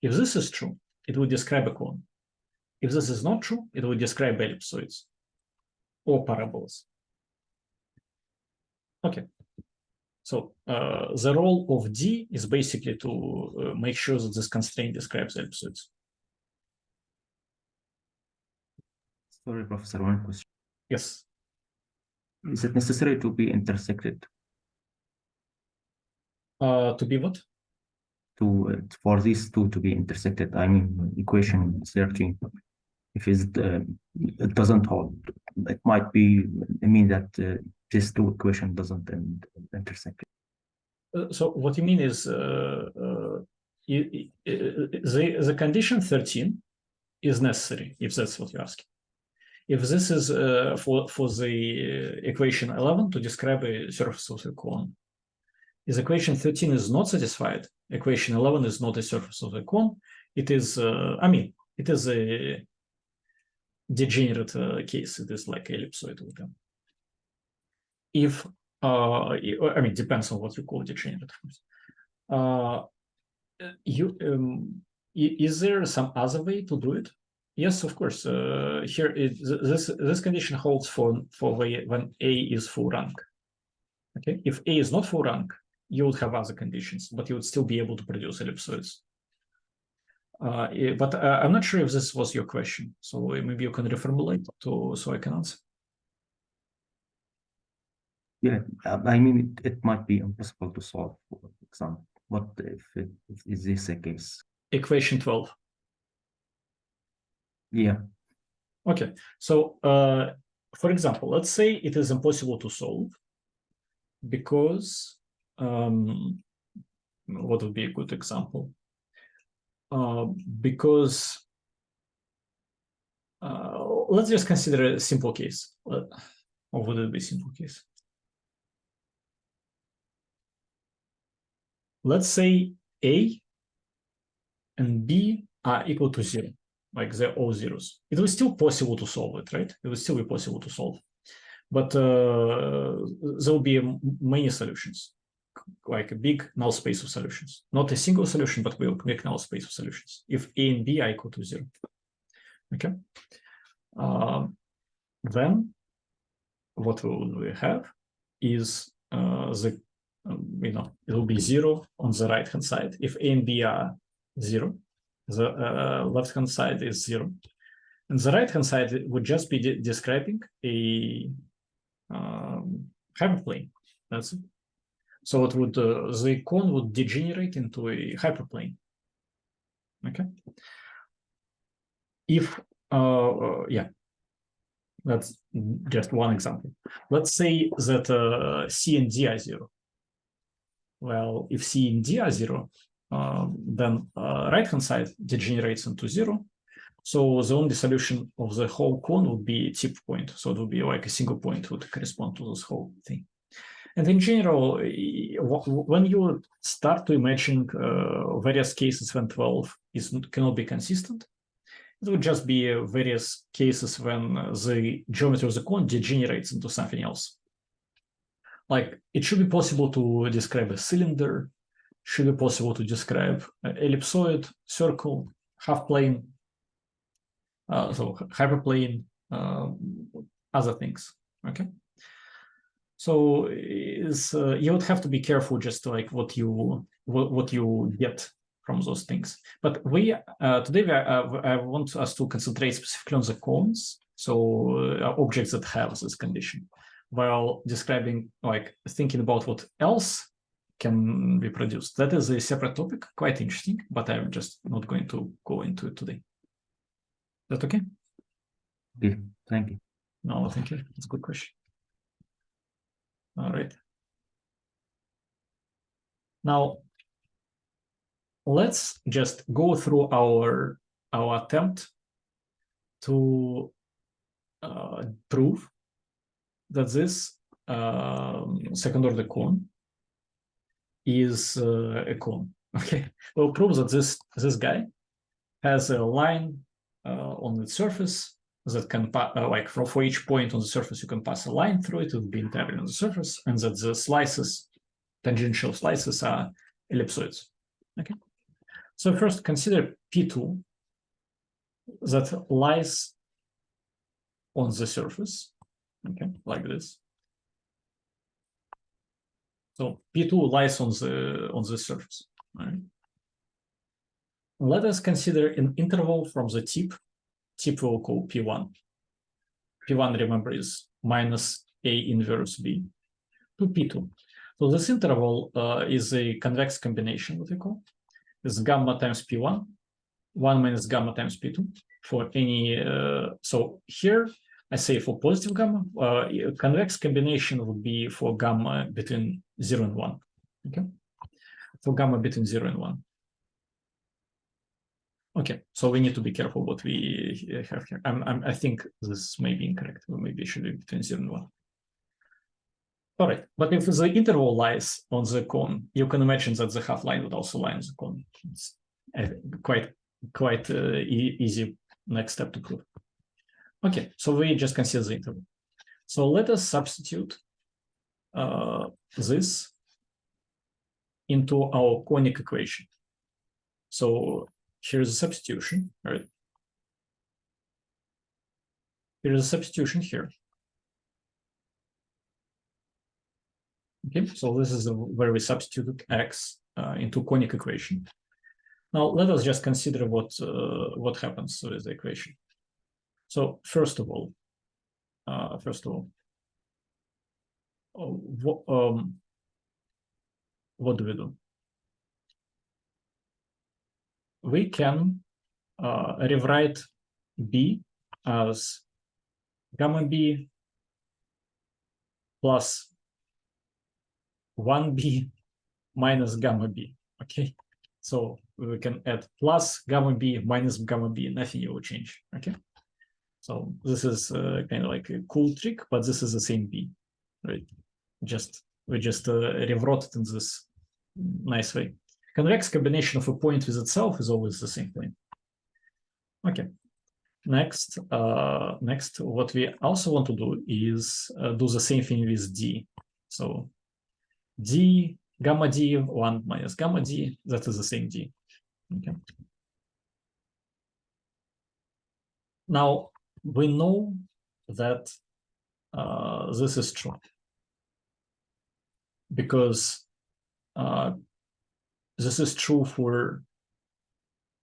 S1: If this is true, it would describe a cone. If this is not true, it would describe ellipsoids or parabolas. Okay. So the role of D is basically to make sure that this constraint describes ellipsoids.
S3: Sorry, Professor, one question.
S1: Yes.
S3: Is it necessary to be intersected?
S1: To be what?
S3: for these two to be intersected. I mean, equation 13. If it doesn't hold, it might be mean that this two equation doesn't intersect.
S1: So what you mean is the condition 13 is necessary, if that's what you're asking. If this is for the equation 11 to describe a surface of the cone, if equation 13 is not satisfied, equation 11 is not a surface of the cone. It is, it is a degenerate case. It is like ellipsoid with them. If depends on what you call degenerate. Is there some other way to do it? Yes, of course. Here, this condition holds for when A is full rank. Okay, if A is not full rank, you would have other conditions, but you would still be able to produce ellipsoids. But I'm not sure if this was your question, so maybe you can reformulate so I can answer.
S3: Yeah, I mean, it might be impossible to solve, for example. What if is this a case?
S1: Equation 12.
S3: Yeah.
S1: Okay, so for example, let's say it is impossible to solve because what would be a good example? Because let's just consider a simple case. Or would it be a simple case? Let's say A and B are equal to 0, like they're all zeros. It was still possible to solve it, right? It would still be possible to solve. But there will be many solutions, like a big null space of solutions. Not a single solution, but we'll make null space of solutions if A and B are equal to 0. Okay. Then what we have is it will be 0 on the right hand side. If A and B are 0, the left hand side is 0. And the right hand side would just be describing a hyperplane. That's it. So it would the cone would degenerate into a hyperplane. Okay. If that's just one example. Let's say that C and D are 0. Well, if C and D are 0, then right hand side degenerates into 0. So the only solution of the whole cone would be a tip point. So it would be like a single point would correspond to this whole thing. And in general, when you start to imagine various cases when 12 cannot be consistent, it would just be various cases when the geometry of the cone degenerates into something else. Like it should be possible to describe a cylinder, should be possible to describe an ellipsoid, circle, half plane, so hyperplane, other things. Okay. So you would have to be careful just like what you get from those things. But we today I want us to concentrate specifically on the cones, so objects that have this condition, while describing like thinking about what else can be produced. That is a separate topic, quite interesting, but I'm just not going to go into it today. Is that okay?
S3: Okay, thank you.
S1: No, thank you. That's a good question. All right. Now, let's just go through our attempt to prove that this second order cone is a cone. Okay, we'll prove that this guy has a line on its surface that can like for each point on the surface you can pass a line through it. It will be entirely on the surface, and that the slices, tangential slices, are ellipsoids. Okay, so first consider P2 that lies on the surface. Okay, like this. So P2 lies on the surface. All right. Let us consider an interval from the tip. Tip we'll call P1. P1, remember, is minus A inverse B to P2. So this interval is a convex combination, what we call. is gamma times P1, 1 minus gamma times P2 for any, so here I say for positive gamma, convex combination would be for gamma between 0 and 1, okay? For gamma between 0 and 1. Okay, so we need to be careful what we have here. I think this may be incorrect, or maybe it should be between 0 and 1. All right, but if the interval lies on the cone, you can imagine that the half line would also lie on the cone. It's quite easy next step to prove. Okay, so we just consider the interval. So let us substitute this into our conic equation. So here's a substitution, right? Here's a substitution here. Okay, so this is where we substituted x into conic equation. Now let us just consider what happens with the equation. So first of all, what do we do? We can rewrite b as gamma b plus 1b minus gamma b, okay? So we can add plus gamma b minus gamma b, nothing will change, okay? So this is kind of like a cool trick, but this is the same b, right? We just rewrote it in this nice way. Convex combination of a point with itself is always the same point. Okay. Next, what we also want to do is do the same thing with d. So d, gamma d, 1 minus gamma d, that is the same d. Okay. Now, we know that this is true because this is true for,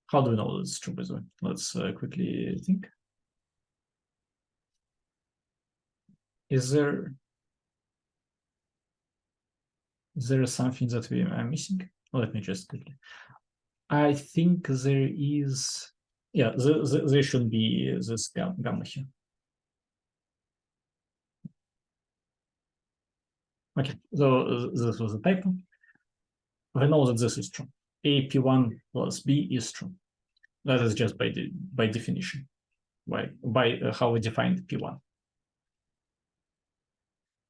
S1: how do we know it's true, by the way? Let's quickly think. Is there something that we are missing? Let me just quickly. I think there is, yeah, there should be this gamma here. Okay, so this was a typo. We know that this is true. A P1 plus B is true. That is just by definition, by how we defined P1.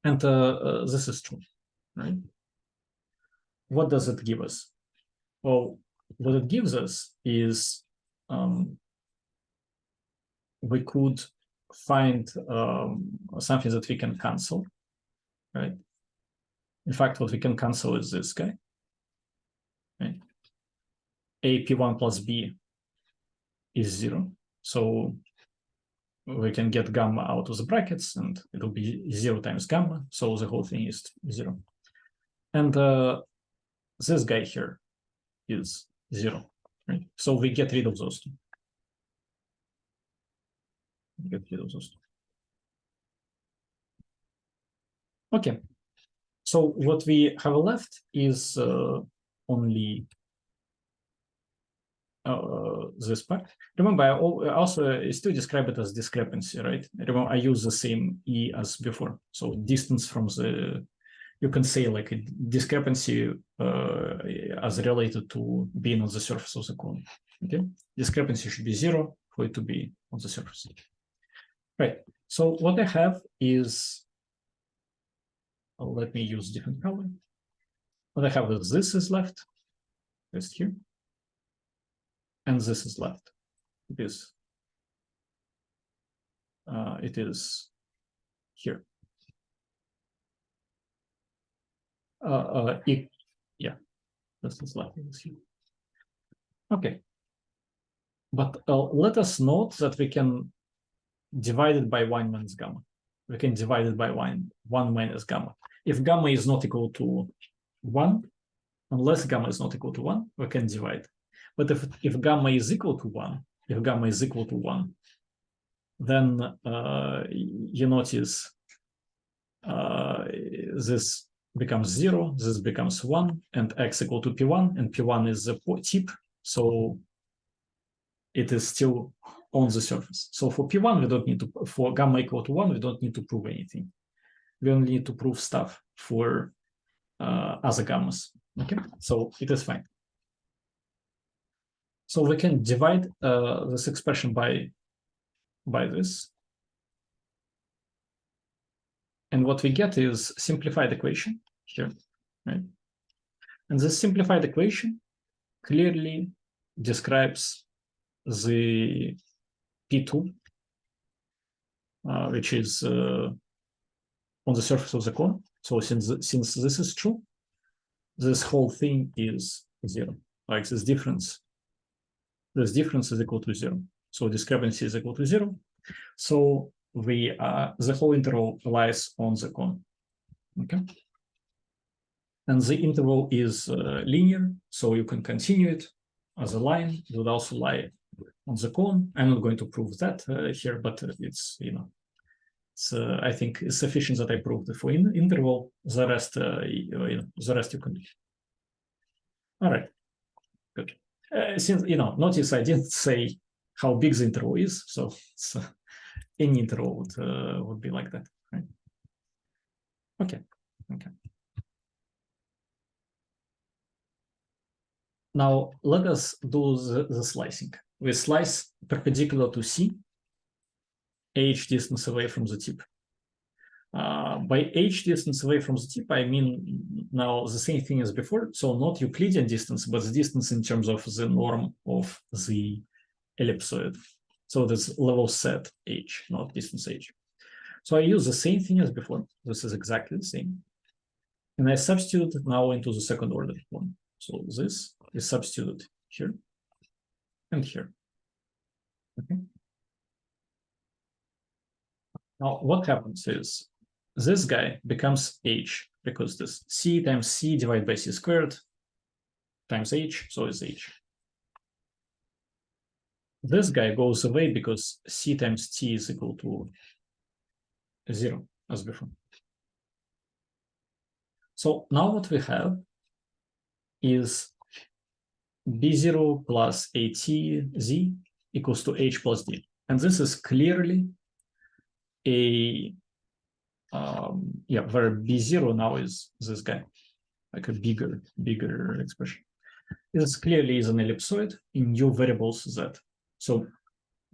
S1: And this is true, right? What does it give us? Well, what it gives us is we could find something that we can cancel, right? In fact, what we can cancel is this guy, right? A P1 plus B is 0. So we can get gamma out of the brackets and it'll be 0 times gamma. So the whole thing is 0. And this guy here is 0, right? So we get rid of those two. Get rid of those two. Okay. So what we have left is only this part. Remember, I also still describe it as discrepancy, right? Remember, I use the same E as before. So distance from the, you can say like a discrepancy as related to being on the surface of the cone. Okay, discrepancy should be 0 for it to be on the surface. Right. So what I have is, let me use different color. What I have is this is left, just here, and this is left. It is here. Yeah, this is left. It is here. Okay, but let us note that we can divide it by 1 minus gamma. We can divide it by 1 minus gamma. If gamma is not equal to 1, unless gamma is not equal to 1, we can divide. But if gamma is equal to 1, then you notice this becomes 0, this becomes 1, and x equal to p1, and p1 is the tip, so it is still on the surface. So for p1, we don't need to, for gamma equal to 1, we don't need to prove anything. We only need to prove stuff for other gammas. Okay, so it is fine. So we can divide this expression by this. And what we get is simplified equation here, right? And this simplified equation clearly describes the P2, which is on the surface of the cone. So since this is true, this whole thing is 0. Like this difference is equal to 0. So discrepancy is equal to 0. So the whole interval lies on the cone. Okay. And the interval is linear, so you can continue it as a line. It would also lie on the cone. I'm not going to prove that here, but it's, you know, it's, I think it's sufficient that I proved it for interval. The rest, the rest you can do. All right, good. Since, you know, notice I didn't say how big the interval is, so it's, any interval would be like that, right? Okay, okay. Now let us do the slicing. We slice perpendicular to C, h distance away from the tip. By h distance away from the tip, I mean now the same thing as before. So not Euclidean distance, but the distance in terms of the norm of the ellipsoid. So that's level set h, not distance h. So I use the same thing as before. This is exactly the same. And I substitute now into the second order one. So this is substituted here and here. Okay. Now what happens is this guy becomes h because this c times c divided by c squared times h, so it's h. This guy goes away because c times t is equal to 0 as before. So now what we have is b0 plus atz equals to h plus d. And this is clearly a, where b0 now is this guy, like a bigger expression. This clearly is an ellipsoid in new variables z. So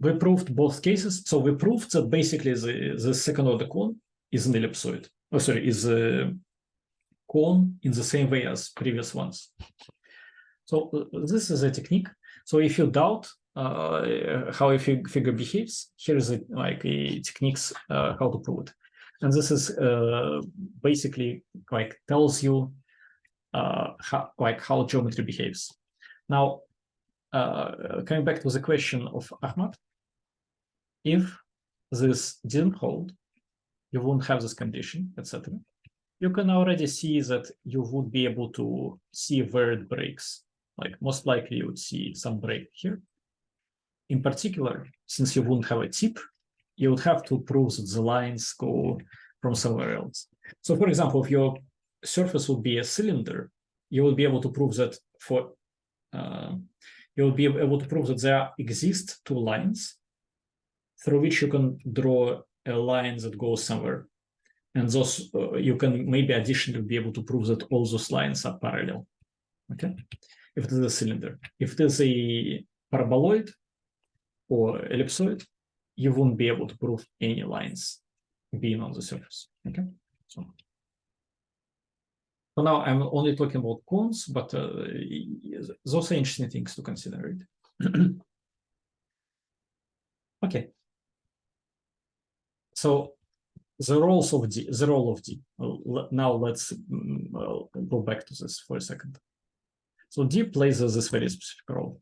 S1: we proved both cases. So we proved that basically the second order cone is an ellipsoid. Oh, sorry, is a cone in the same way as previous ones. So this is a technique. So if you doubt how a figure behaves, here is like a techniques how to prove it. And this is basically like tells you how geometry behaves. Now, coming back to the question of Ahmad, if this didn't hold, you wouldn't have this condition, etc. You can already see that you would be able to see where it breaks. Like most likely you would see some break here. In particular, since you wouldn't have a tip, you would have to prove that the lines go from somewhere else. So for example, if your surface would be a cylinder, you will be able to prove that there exist two lines through which you can draw a line that goes somewhere. And those you can maybe additionally be able to prove that all those lines are parallel. Okay, if it is a cylinder. If it is a paraboloid or ellipsoid, you won't be able to prove any lines being on the surface. Okay, so for now I'm only talking about cones, but those are interesting things to consider. Right? Okay. So the role of D. Now let's go back to this for a second. So D plays this very specific role.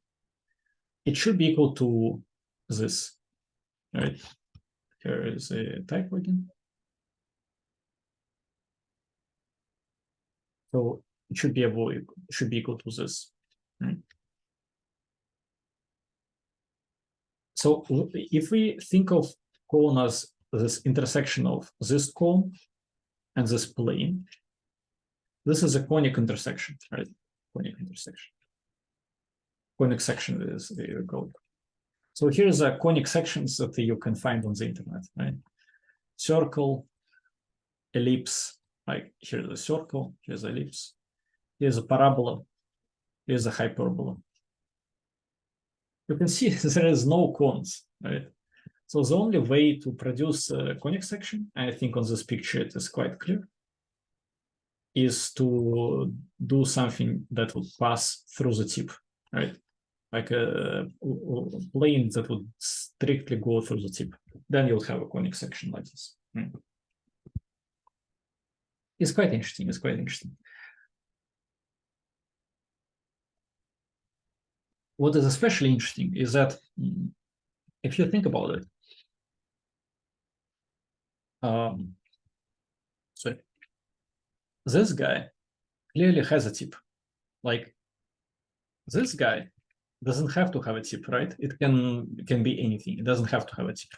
S1: It should be equal to this, right? Here is a typo again. So it should be equal to this. Right? So if we think of cone as this intersection of this cone and this plane, This is a conic intersection, right? Conic intersection. Conic section is the code. So here's a conic sections that you can find on the internet, right? Circle, ellipse, like here's a circle, here's an ellipse, here's a parabola, here's a hyperbola. You can see there is no cones, right? So the only way to produce a conic section, I think on this picture it is quite clear, is to do something that would pass through the tip, right? Like a plane that would strictly go through the tip. Then you'll have a conic section like this. Right? It's quite interesting. It's quite interesting. What is especially interesting is that if you think about it, sorry, this guy clearly has a tip. Like this guy doesn't have to have a tip, right? It can be anything. It doesn't have to have a tip.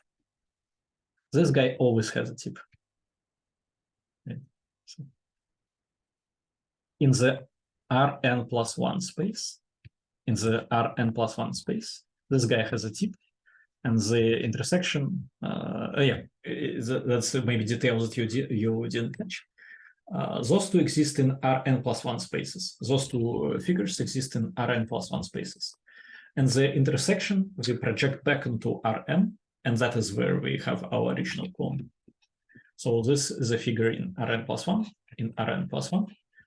S1: This guy always has a tip. Right? So in the Rn+1 space, this guy has a tip, and the intersection, that's maybe details that you didn't catch. Those two exist in Rn+1 spaces. Those two figures exist in Rn+1 spaces. And the intersection we project back into Rn, and that is where we have our original clone. So this is a figure in Rn+1,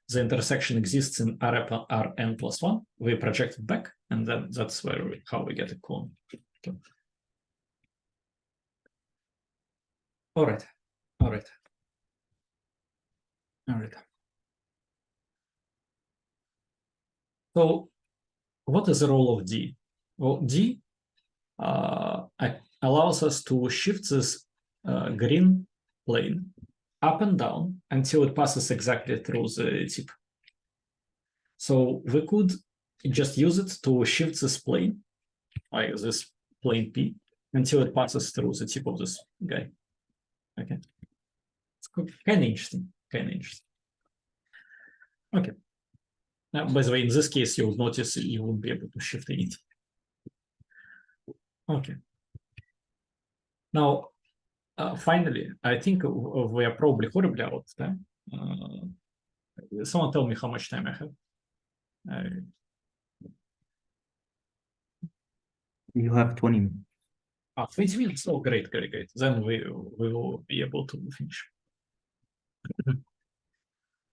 S1: The intersection exists in Rn+1. We project it back, and then that's how we get a clone. Okay. All right. So what is the role of D? Well, D allows us to shift this green plane up and down until it passes exactly through the tip. So we could just use it to shift this plane, like this plane P, until it passes through the tip of this guy. Okay, it's kind of interesting. Okay. Now, by the way, in this case, you'll notice you won't be able to shift anything. Okay. Now, finally, I think we are probably horribly out of time. Someone tell me how much time I have.
S3: You have 20 minutes.
S1: 20 minutes. Oh, great. Then we will be able to finish.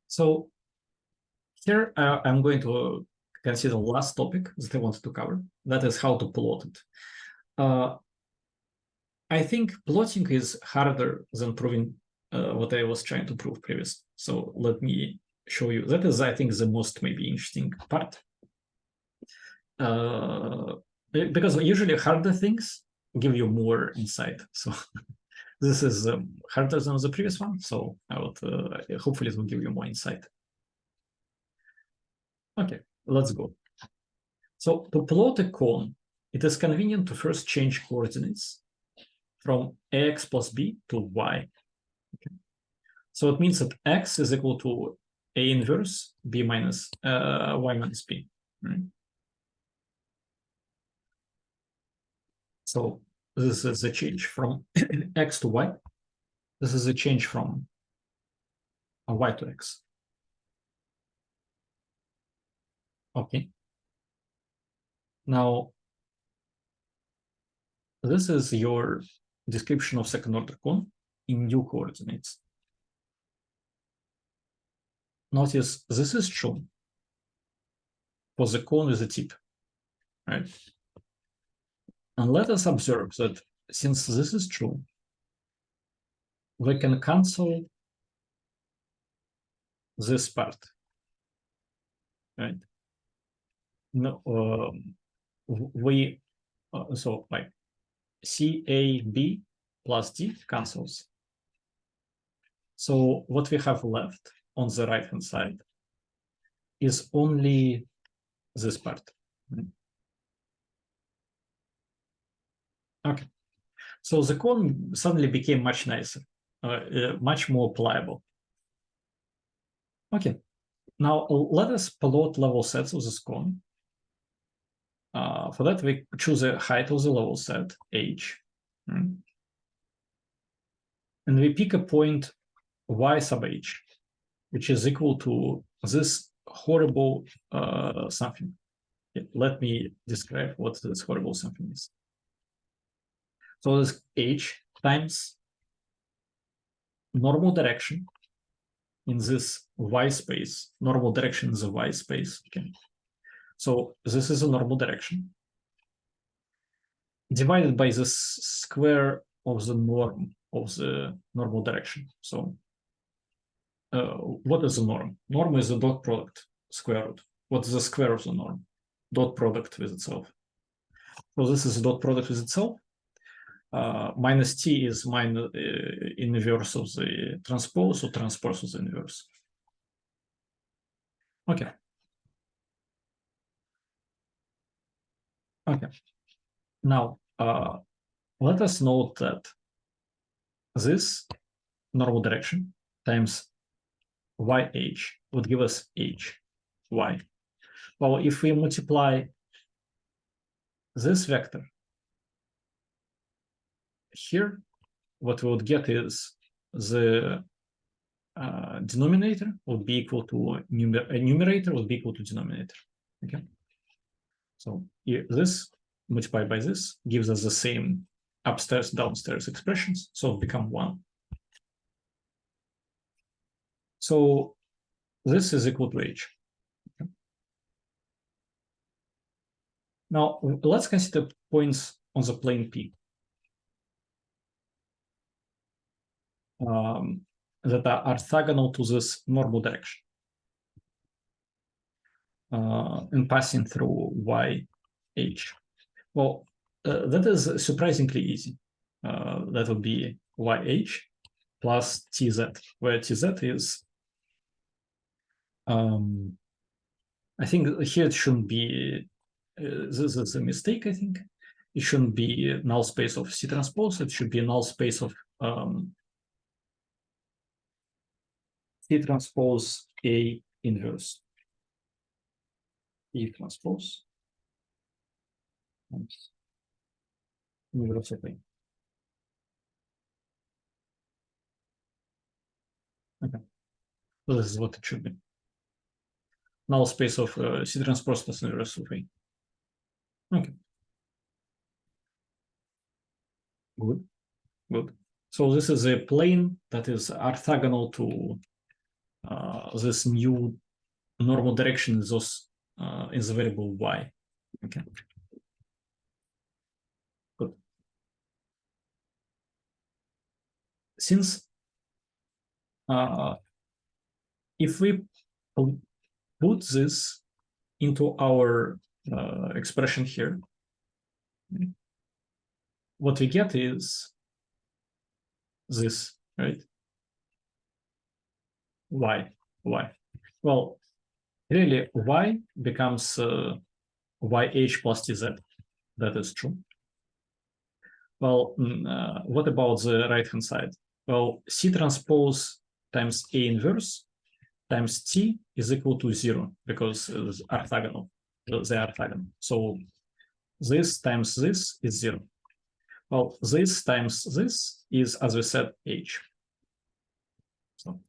S1: So here I'm going to consider the last topic that I wanted to cover. That is how to plot it. I think plotting is harder than proving what I was trying to prove previously. So let me show you. That is, I think, the most maybe interesting part. Because usually harder things give you more insight. So this is harder than the previous one. So I would hopefully it will give you more insight. Okay, let's go. So to plot a cone, it is convenient to first change coordinates from ax plus b to y. Okay. So it means that x is equal to a inverse b minus y minus b. Right? So this is a change from x to y. This is a change from y to x. Okay. Now, this is your description of second order cone in new coordinates. Notice this is true for the cone with the tip, right? And let us observe that since this is true, we can cancel this part, right? No, so like CAB plus D cancels. So what we have left on the right hand side is only this part. Okay, so the cone suddenly became much nicer, much more pliable. Okay, Now let us plot level sets of this cone. For that, we choose a height of the level set, h. And we pick a point y sub h, which is equal to this horrible something. Let me describe what this horrible something is. So this h times normal direction in this y space, normal direction is a y space. Okay. So this is a normal direction divided by the square of the norm of the normal direction. So what is the norm? Norm is the dot product square root. What is the square of the norm? Dot product with itself. So this is dot product with itself. Minus t is minus inverse of the transpose, or transpose of the inverse. Okay. Okay. Now, let us note that this normal direction times yh would give us h, y. Well, if we multiply this vector here, what we would get is the denominator would be equal to numerator would be equal to denominator. Okay. So this multiplied by this gives us the same upstairs, downstairs expressions. So it become 1. So this is equal to h. Okay. Now let's consider points on the plane P that are orthogonal to this normal direction and passing through yh. Well, that is surprisingly easy. That would be yh plus tz, where tz is, I think here it shouldn't be, this is a mistake, I think. It shouldn't be null space of C transpose, it should be null space of C transpose A inverse. E transpose inverse of A. Okay, so this is what it should be. Null space of C transpose plus inverse of A. Okay. Good. Good. So this is a plane that is orthogonal to this new normal direction is the variable y. Okay. Good. Since if we put this into our expression here, what we get is this, right? Y. Well, really, y becomes yh plus tz. That is true. Well, what about the right-hand side? Well, C transpose times A inverse times T is equal to 0 because it's orthogonal. They are orthogonal. So this times this is 0. Well, this times this is, as we said, h. So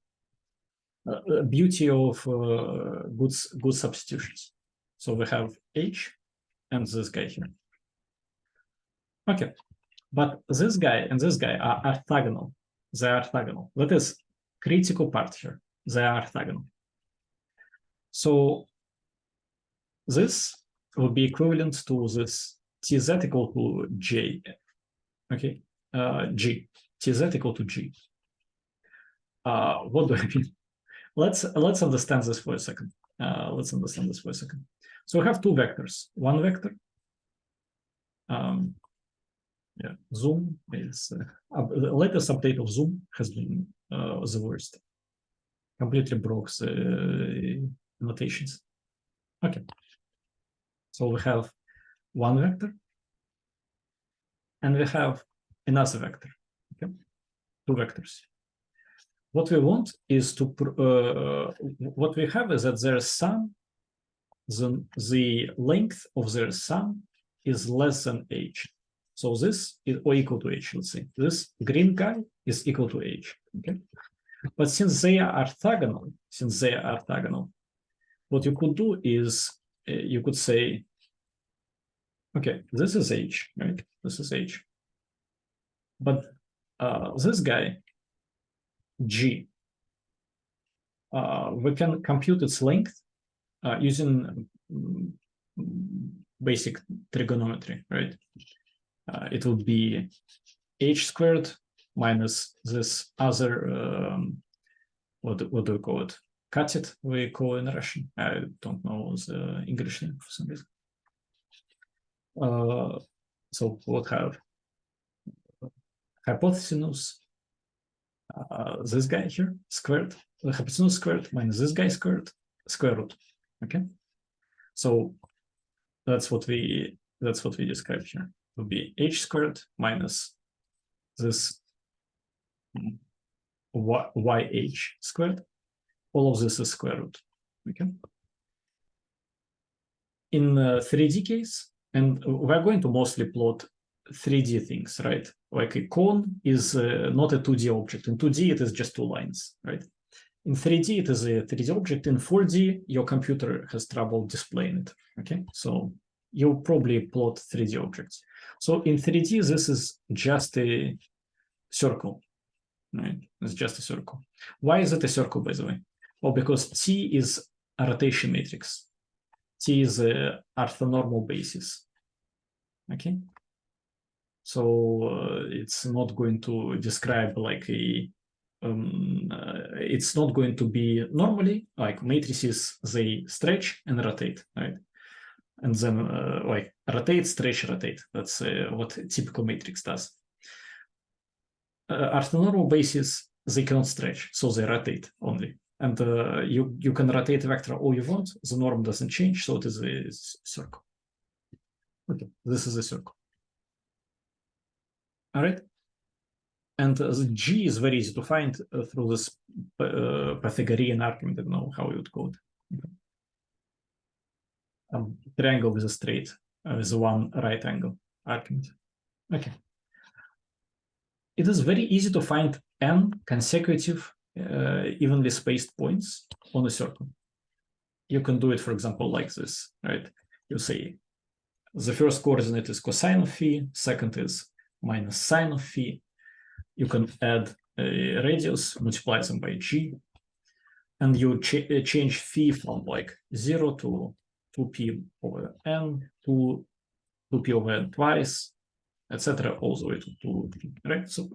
S1: beauty of good substitutions. So we have h and this guy here. Okay, but this guy and this guy are orthogonal. They are orthogonal. That is critical part here. They are orthogonal. So this will be equivalent to this tz equal to j. Okay, g. Tz equal to g. What do I mean? Let's understand this for a second. So we have two vectors. One vector. Yeah, Zoom is the latest update of Zoom has been the worst. Completely broke the annotations. Okay. So we have one vector, and we have another vector. Okay, two vectors. what we want is to what we have is that their sum, the length of their sum is less than h. So this is or equal to h. Let's say this green guy is equal to h. Okay, but since they are orthogonal, what you could do is you could say, okay, this is h, right? This is h, but this guy g, we can compute its length using basic trigonometry, right? It would be h squared minus this other, what do we call it? Katet, we call it in Russian. I don't know the English name for some reason. So we'll have hypotenuse, this guy here, squared, the hypotenuse squared minus this guy squared, square root. Okay, so that's what we described here. It would be h squared minus this yh squared. All of this is square root. Okay. In 3D case, and we're going to mostly plot 3D things, right? Like a cone is not a 2D object. In 2D, it is just two lines, right? In 3D, it is a 3D object. In 4D, your computer has trouble displaying it, okay? So you'll probably plot 3D objects. So in 3D, this is just a circle, right? It's just a circle. Why is it a circle, by the way? Well, because T is a rotation matrix. T is a orthonormal basis, okay? So it's not going to describe like a, it's not going to be normally like matrices, they stretch and rotate, right? And then like rotate, stretch, rotate. That's what a typical matrix does. Orthonormal bases, they cannot stretch, so they rotate only. And you can rotate a vector all you want, the norm doesn't change, so it is a circle. Okay, this is a circle. All right. And the G is very easy to find through this Pythagorean argument. I don't know how you would call it. Triangle with a straight, with one right angle argument. Okay. It is very easy to find n consecutive evenly spaced points on a circle. You can do it, for example, like this, right? You say the first coordinate is cosine of phi, second is minus sine of phi. You can add a radius, multiply them by g, and you change phi from like 0 to 2p over n to 2p over n twice, etc., all the way to 2p, right? So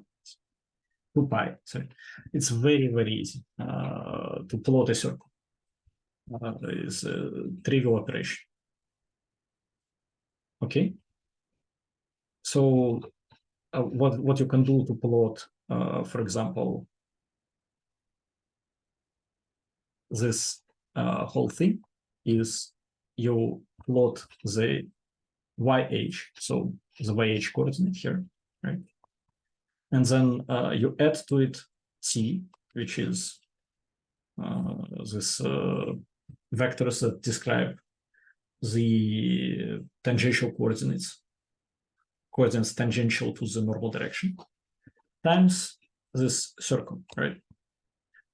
S1: 2 pi, sorry. It's very, very easy to plot a circle. It's a trivial operation. Okay. So what you can do to plot, for example, this whole thing is you plot the yh, so the yh coordinate here, right? And then you add to it t, which is this vectors that describe the tangential coordinates tangential to the normal direction, times this circle, right?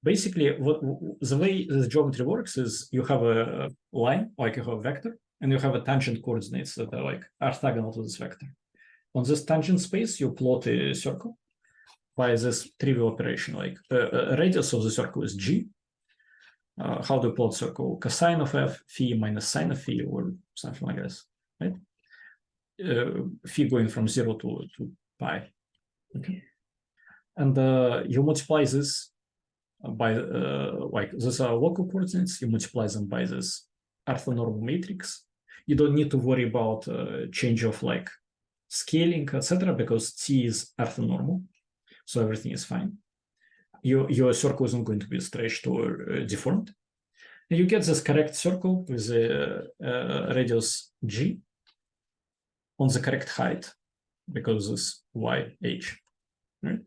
S1: Basically, the way this geometry works is you have a line, like you have a vector, and you have a tangent coordinates that are like orthogonal to this vector. On this tangent space, you plot a circle by this trivial operation, like radius of the circle is g. How do you plot circle? Cosine of f, phi minus sine of phi, or something like this, right? Phi going from 0 to pi. Okay. And you multiply this by, like, these are local coordinates, you multiply them by this orthonormal matrix. You don't need to worry about change of like scaling, etc., because T is orthonormal, so everything is fine. Your circle isn't going to be stretched or deformed. And you get this correct circle with the radius g on the correct height, because this yh, right?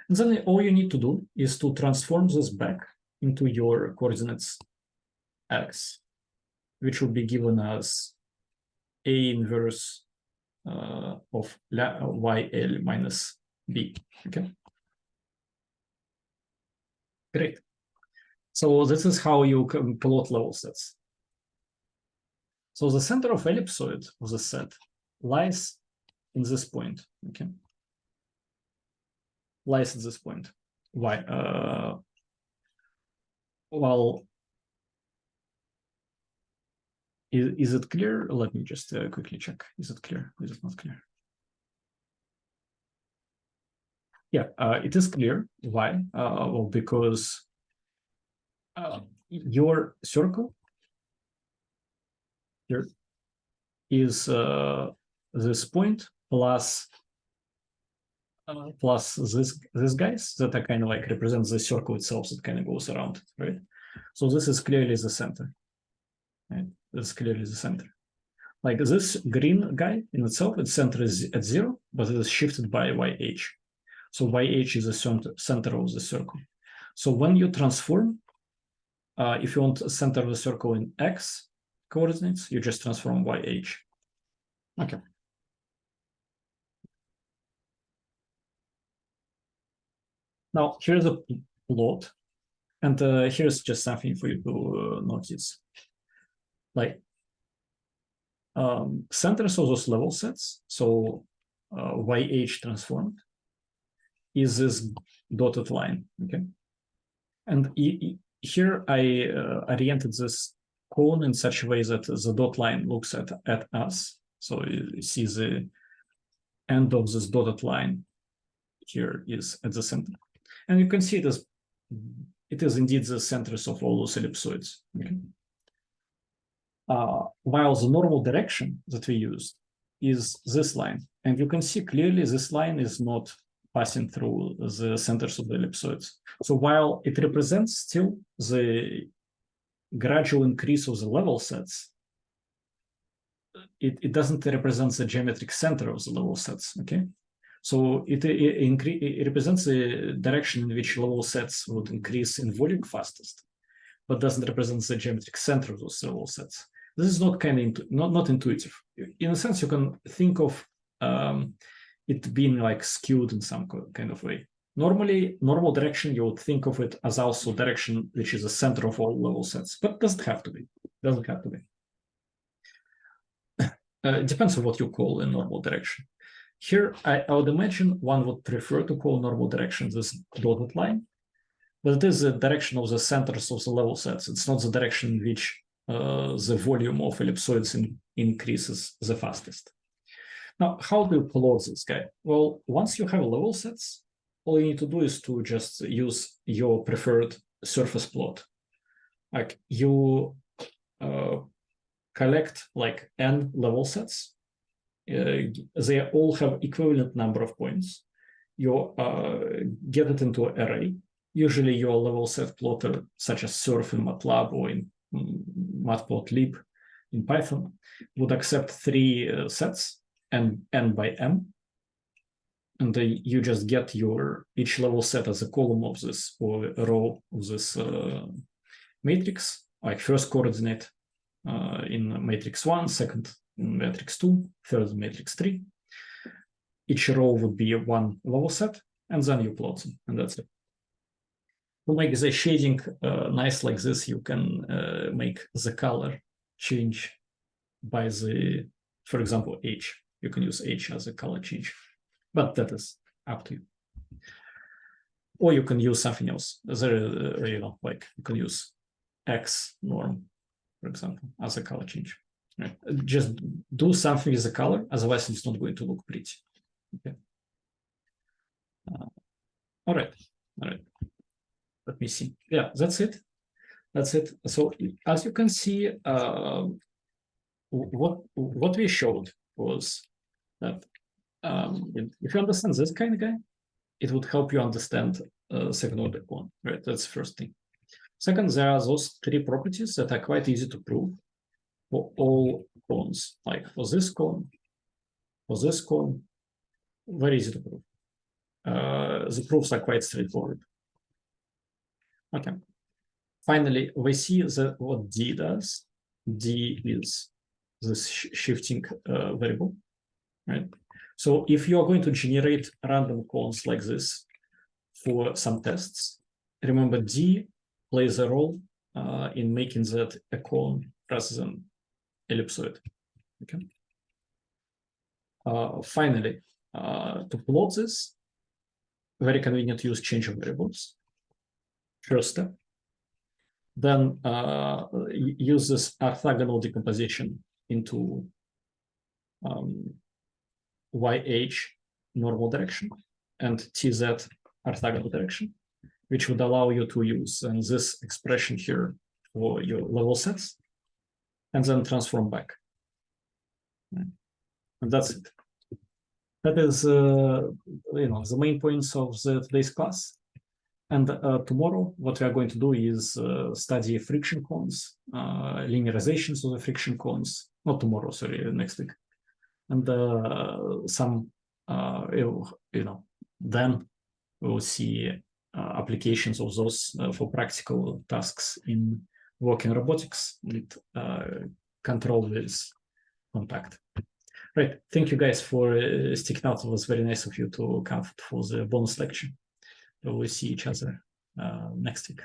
S1: And then all you need to do is to transform this back into your coordinates x, which will be given as A inverse of YL minus B. Okay. Great. So this is how you can plot level sets. So the center of ellipsoid of the set lies in this point. Okay. Lies at this point. Why? Well, is it clear? Let me just quickly check. Is it clear? Is it not clear? Yeah, it is clear. Why? Well, because your circle here is this point plus this guys that are kind of like represents the circle itself that kind of goes around it, right? So this is clearly the center, right? This is clearly the center. Like this green guy in itself, its center is at 0, but it is shifted by YH. So YH is the center of the circle. So when you transform, if you want to center the circle in X coordinates, you just transform YH. Okay. Now here's a plot, and here's just something for you to notice. Like centers of those level sets, so YH transformed, is this dotted line, okay? And here I oriented this cone in such a way that the dot line looks at us. So you see the end of this dotted line here is at the center. And you can see it is indeed the centers of all those ellipsoids. Okay? While the normal direction that we use is this line. And you can see clearly this line is not passing through the centers of the ellipsoids. So while it represents still the gradual increase of the level sets, it doesn't represent the geometric center of the level sets, okay? So it represents the direction in which level sets would increase in volume fastest, but doesn't represent the geometric center of those level sets. This is not not intuitive. In a sense, you can think of it being like skewed in some kind of way. Normally, normal direction, you would think of it as also direction which is the center of all level sets, but it doesn't have to be. Doesn't have to be. It depends on what you call a normal direction. Here, I would imagine one would prefer to call normal direction this dotted line, but it is the direction of the centers of the level sets. It's not the direction in which the volume of ellipsoids increases the fastest. Now, how do you plot this guy? Well, once you have level sets, all you need to do is to just use your preferred surface plot. Like you collect like n level sets. They all have equivalent number of points. You get it into an array. Usually your level set plotter, such as Surf in MATLAB or in Matplotlib in Python, would accept 3 sets and n by m. And you just get your each level set as a column of this or a row of this matrix, like first coordinate in matrix 1, second in matrix 2, third in matrix 3. Each row would be one level set, and then you plot them, and that's it. To make the shading nice like this, you can make the color change by the, for example, H. You can use H as a color change, but that is up to you. Or you can use something else. There, like you can use X norm, for example, as a color change. Right? Just do something with the color, otherwise it's not going to look pretty. Okay. All right. Let me see. Yeah, that's it. So as you can see, what we showed was that if you understand this kind of guy, it would help you understand second order cone, right? That's the first thing. Second, there are those 3 properties that are quite easy to prove for all cones, like for this cone, very easy to prove. the proofs are quite straightforward. Okay. Finally, we see that what D does. D is this shifting variable, right? So if you are going to generate random cones like this for some tests, remember D plays a role in making that a cone rather than ellipsoid. Okay. Finally, to plot this, very convenient to use change of variables. First step. Then use this orthogonal decomposition into YH normal direction and TZ orthogonal direction, which would allow you to use this expression here for your level sets, and then transform back. And that's it. That is, the main points of today's class. And tomorrow, what we are going to do is study friction cones, linearizations of the friction cones. Not tomorrow, sorry, next week. And some, then we'll see applications of those for practical tasks in working robotics with control with contact. Right. Thank you guys for sticking out. It was very nice of you to come for the bonus lecture. We'll see each other next week.